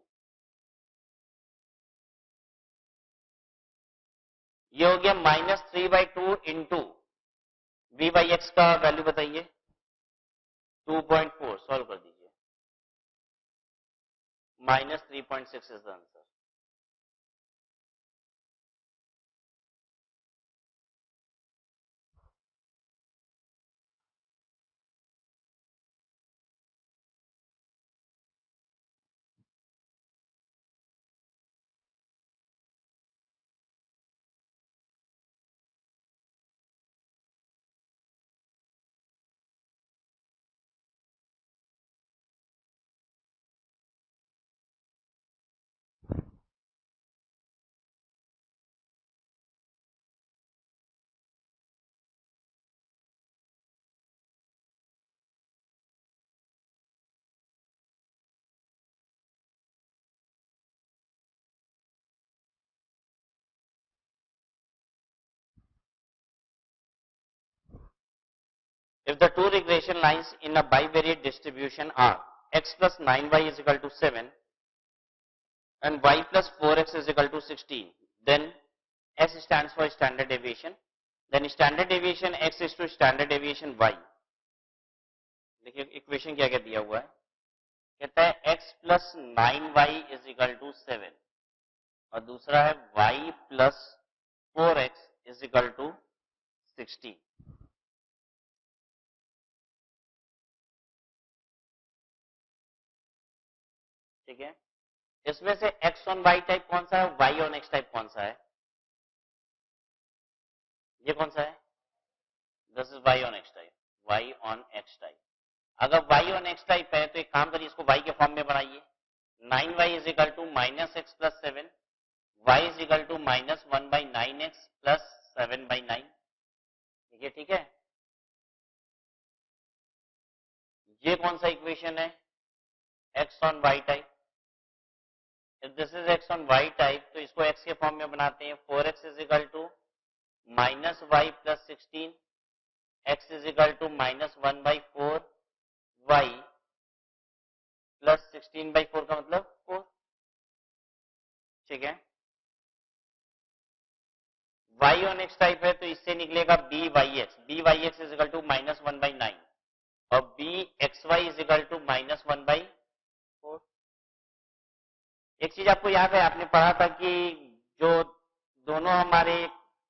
ये हो गया -3/2 इंटू वी बाई एक्स का वैल्यू बताइए, 2.4। सॉल्व कर दीजिए, -3.6 is the answer. If the two regression lines in a bivariate distribution are x plus 9y is equal to 7 and y plus 4x is equal to 16, then S stands for standard deviation. Then standard deviation x is to standard deviation y. देखिए equation क्या क्या दिया हुआ है, कहता है x plus 9y is equal to 7 और दूसरा है y plus 4x is equal to 16। ठीक है, इसमें से x ऑन y टाइप कौन सा है, y ऑन x टाइप कौन सा है, ये कौन सा है, this is y on x type, y on x type. अगर y ऑन x टाइप है तो एक काम करिए, इसको y के फॉर्म में बनाइए, 9y is equal to -x plus 7, y is equal to -1/9x plus 7/9। ठीक है, ठीक है, ये कौन सा इक्वेशन है, x on y type. If this is x on y type तो इसको x के फॉर्म में बनाते हैं, 4x is equal to -y plus 16, x is equal to -1/4 y plus 16/4 का मतलब 4। ठीक है, y ऑन x टाइप है तो इससे निकलेगा b/x इज इक्वल टू -1/9 और bxy इज इक्वल टू -1/4। एक चीज आपको याद है, आपने पढ़ा था कि जो दोनों हमारे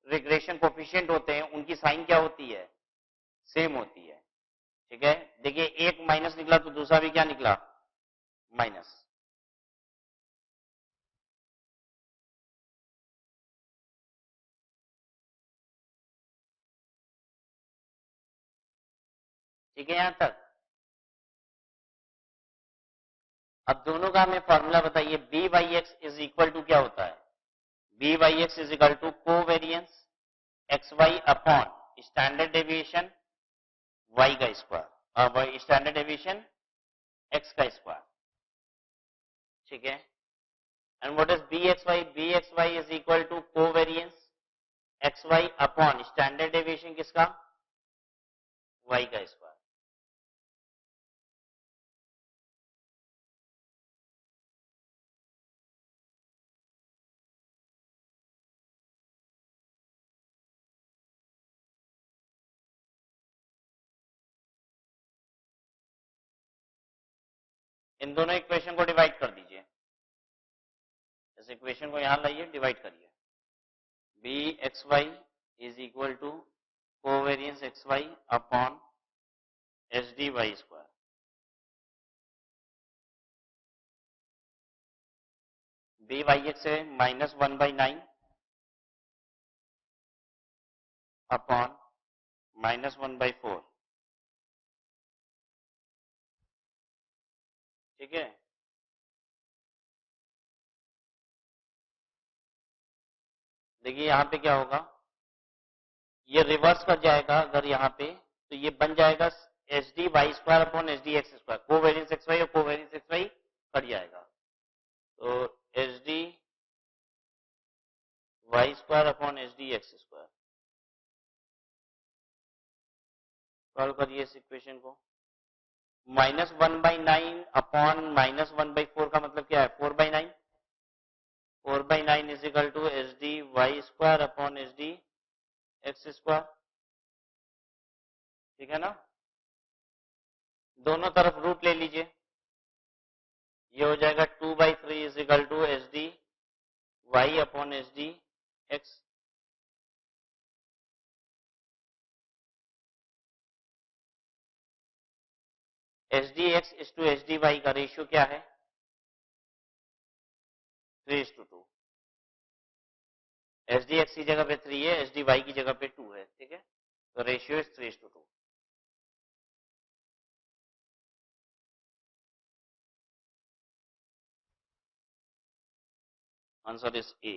रिग्रेशन कोफिशिएंट होते हैं उनकी साइन क्या होती है, सेम होती है। ठीक है, देखिए एक माइनस निकला तो दूसरा भी क्या निकला, माइनस। ठीक है, यहां तक। अब दोनों का हमें फॉर्मूला बताइए, b/x इज इक्वल टू क्या होता है, b/x is equal to covariance xy upon standard deviation y का स्क्वायर और स्टैंडर्ड डेविएशन x का स्क्वायर। ठीक है, and what is bxy is equal to covariance xy upon standard deviation किसका, y का स्क्वायर। इन दोनों इक्वेशन को डिवाइड कर दीजिए, इस इक्वेशन को यहां लाइए, डिवाइड करिए, bxy is equal to covariance xy upon sdy square. b/x है -1/9 अपॉन -1/4। ठीक है, देखिए यहाँ पे क्या होगा, ये रिवर्स कर जाएगा अगर यहाँ पे, तो ये बन जाएगा H D Y square upon H D x square, covariance x Y और कोवेरियंस एक्स वाई कट जाएगा, तो H D Y square upon H D x square. Solve करिए इस इक्वेशन को। -1/9 अपॉन -1/4 का मतलब क्या है, 4/9। 4/9 is equal to H D Y square upon H D x square, ठीक है ना। दोनों तरफ रूट ले लीजिए, ये हो जाएगा 2/3 is equal to H D Y upon H D X. H D X is to H D Y का रेशियो क्या है, 3:2। एच डी एक्स की जगह पे 3 है, एच डी वाई की जगह पे 2 है, ठीक है, तो ratio is 3:2। Answer is a.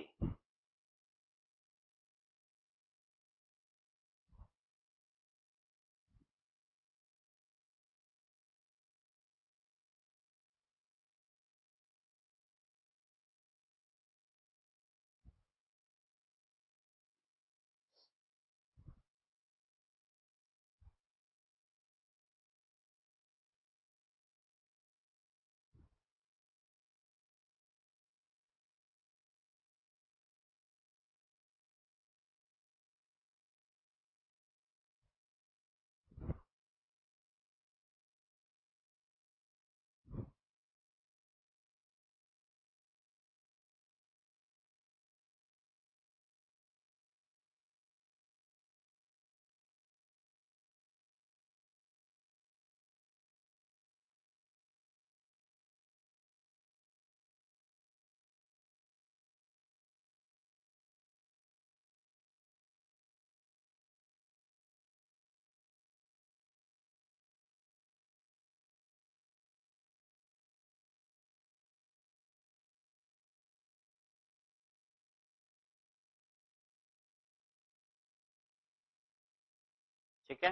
ठीक है,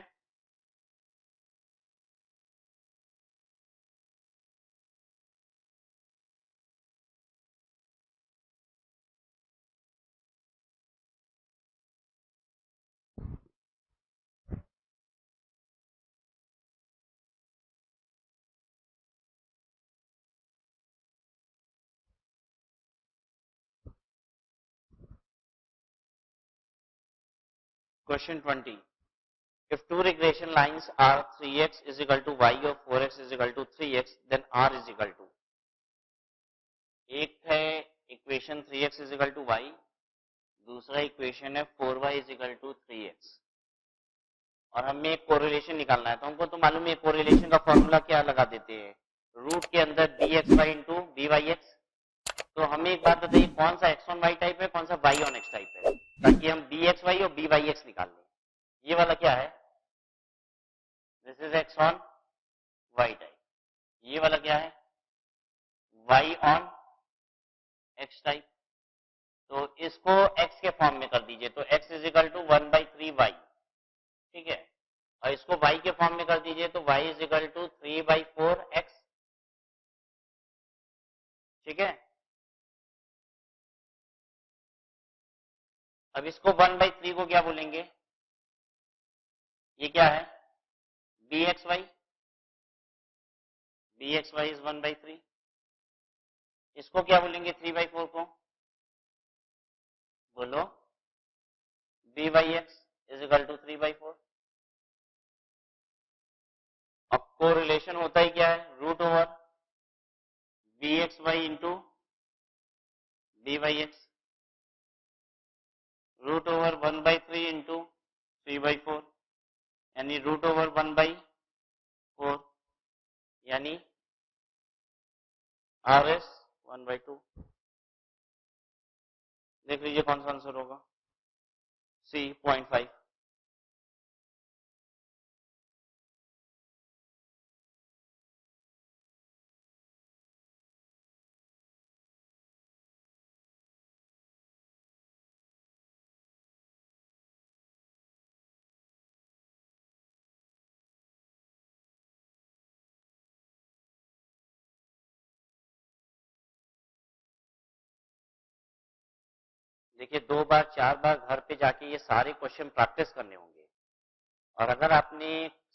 question 20। If two regression lines are 3x is equal to y or 4x is equal to 3x, then r is equal to, एक है equation 3x is equal to y, दूसरा equation है 4y is equal to 3x, और हमें एक correlation निकालना है। तो हमको तो मालूम है कोरिलेशन का फॉर्मूला क्या लगा देते हैं, रूट के अंदर dxy इंटू byx। तो हमें एक बात बताइए, कौन सा x on y टाइप है, कौन सा y on x टाइप है, ताकि हम bxy और byx निकाल लें। ये वाला क्या है, this is x on y type. ये वाला क्या है, y on x टाइप। तो इसको x के फॉर्म में कर दीजिए, तो x is equal to 1/3y, ठीक है, और इसको y के फॉर्म में कर दीजिए, तो y is equal to 3/4x, ठीक है। अब इसको 1/3 को क्या बोलेंगे, ये क्या है, bxy, bxy इज 1/3। इसको क्या बोलेंगे 3/4 को, बोलो, byx इज इक्वल टू 3/4। अब को रिलेशन होता ही क्या है, root over bxy into byx, root over 1/3 into 3/4, यानी रूट ओवर 1/4, यानी RS 1/2। देख लीजिए कौन सा आंसर होगा, C 0.5। देखिए 2 बार 4 बार घर पे जाके ये सारे क्वेश्चन प्रैक्टिस करने होंगे, और अगर आपने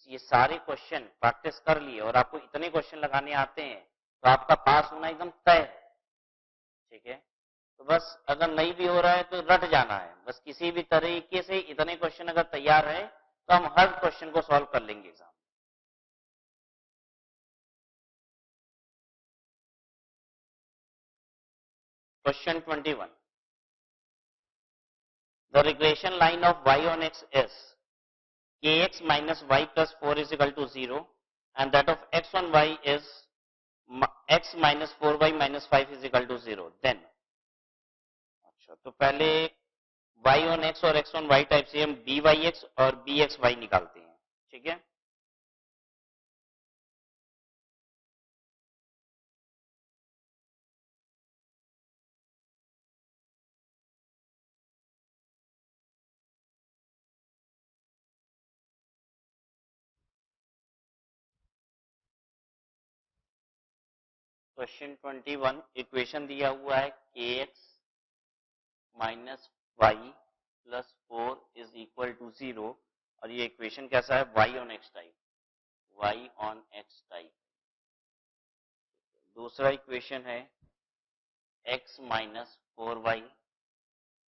ये सारे क्वेश्चन प्रैक्टिस कर लिए और आपको इतने क्वेश्चन लगाने आते हैं तो आपका पास होना एकदम तय है। ठीक है, तो बस अगर नहीं भी हो रहा है तो रट जाना है, बस किसी भी तरीके से इतने क्वेश्चन अगर तैयार है तो हम हर क्वेश्चन को सॉल्व कर लेंगे exam. Question 21, the regression line of y on x is kx minus y plus 4 is equal to 0 and that of x on y is x minus 4y minus 5 is equal to 0, then अच्छा तो पहले y on x और x on y type से हम byx और bxy निकालते हैं। ठीक है, क्वेश्चन 21 इक्वेशन दिया हुआ है kx minus Y plus 4 is equal to 0, और ये इक्वेशन कैसा है, y on x type, y on x type. दूसरा इक्वेशन है x minus 4y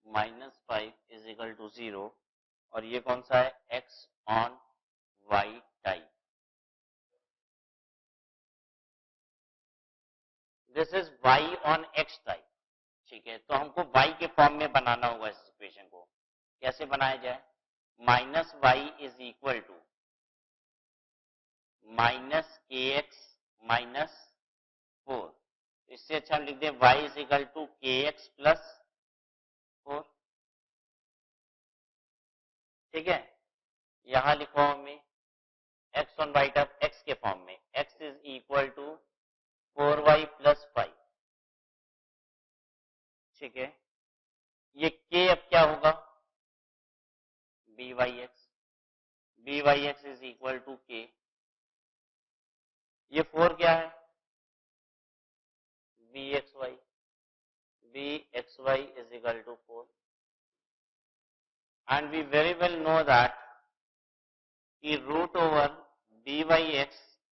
minus 5 is equal to 0, और ये कौन सा है, x on y type. This is y on x type. ठीक है, तो हमको y के फॉर्म में बनाना होगा इस इक्वेशन को। कैसे बनाया जाए, minus Y is equal to minus K X minus 4, इससे अच्छा हम लिख दें y is equal to K X plus 4। ठीक है, यहां लिखो हमें x on Y type x के फॉर्म में, x is equal to 4y plus 5। ठीक है, ये k अब क्या होगा, byx is equal to k। ये 4 क्या है, bxy is equal to 4, and we very well know that कि root over byx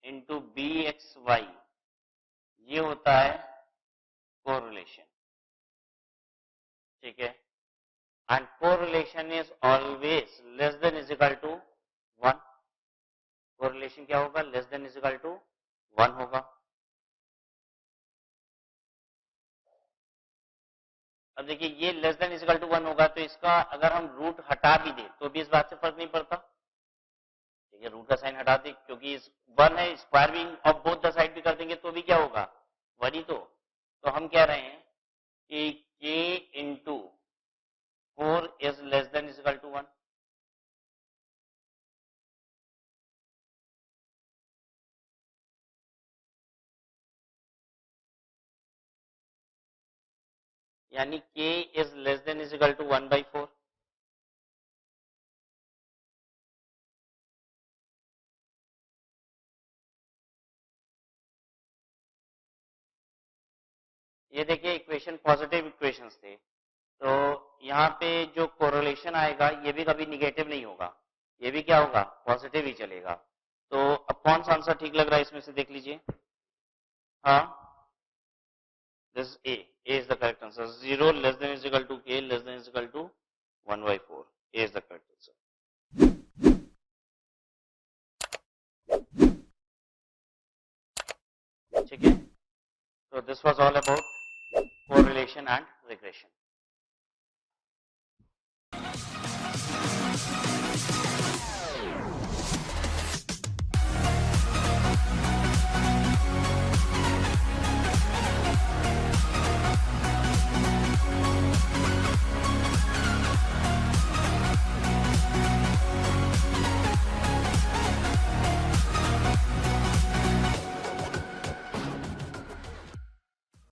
into bxy ये होता है कोरिलेशन। ठीक है, and correlation is always less than is equal to 1। Correlation क्या होगा, less than is equal to 1 होगा। अब देखिए ये less than is equal to 1 होगा, तो इसका अगर हम रूट हटा भी दें तो भी इस बात से फर्क नहीं पड़ता। ठीक है, रूट का साइन हटा दें क्योंकि 1 है, स्क्वायर भी ऑफ बोथ द साइड भी कर देंगे तो भी क्या होगा, 1 ही तो हम कह रहे हैं कि k into 4 is less than is equal to 1। यानी k is less than is equal to 1/4। ये देखिए इक्वेशन पॉजिटिव इक्वेशंस थे, तो यहाँ पे जो कोरिलेशन आएगा ये भी कभी निगेटिव नहीं होगा, ये भी क्या होगा, पॉजिटिव ही चलेगा। तो अब कौन सा आंसर ठीक लग रहा है इसमें से देख लीजिए। हाँ, this A is the correct answer. 0 less than is equal to k less than is equal to 1/4, A is the correct answer. ठीक है, so this was all about correlation and regression.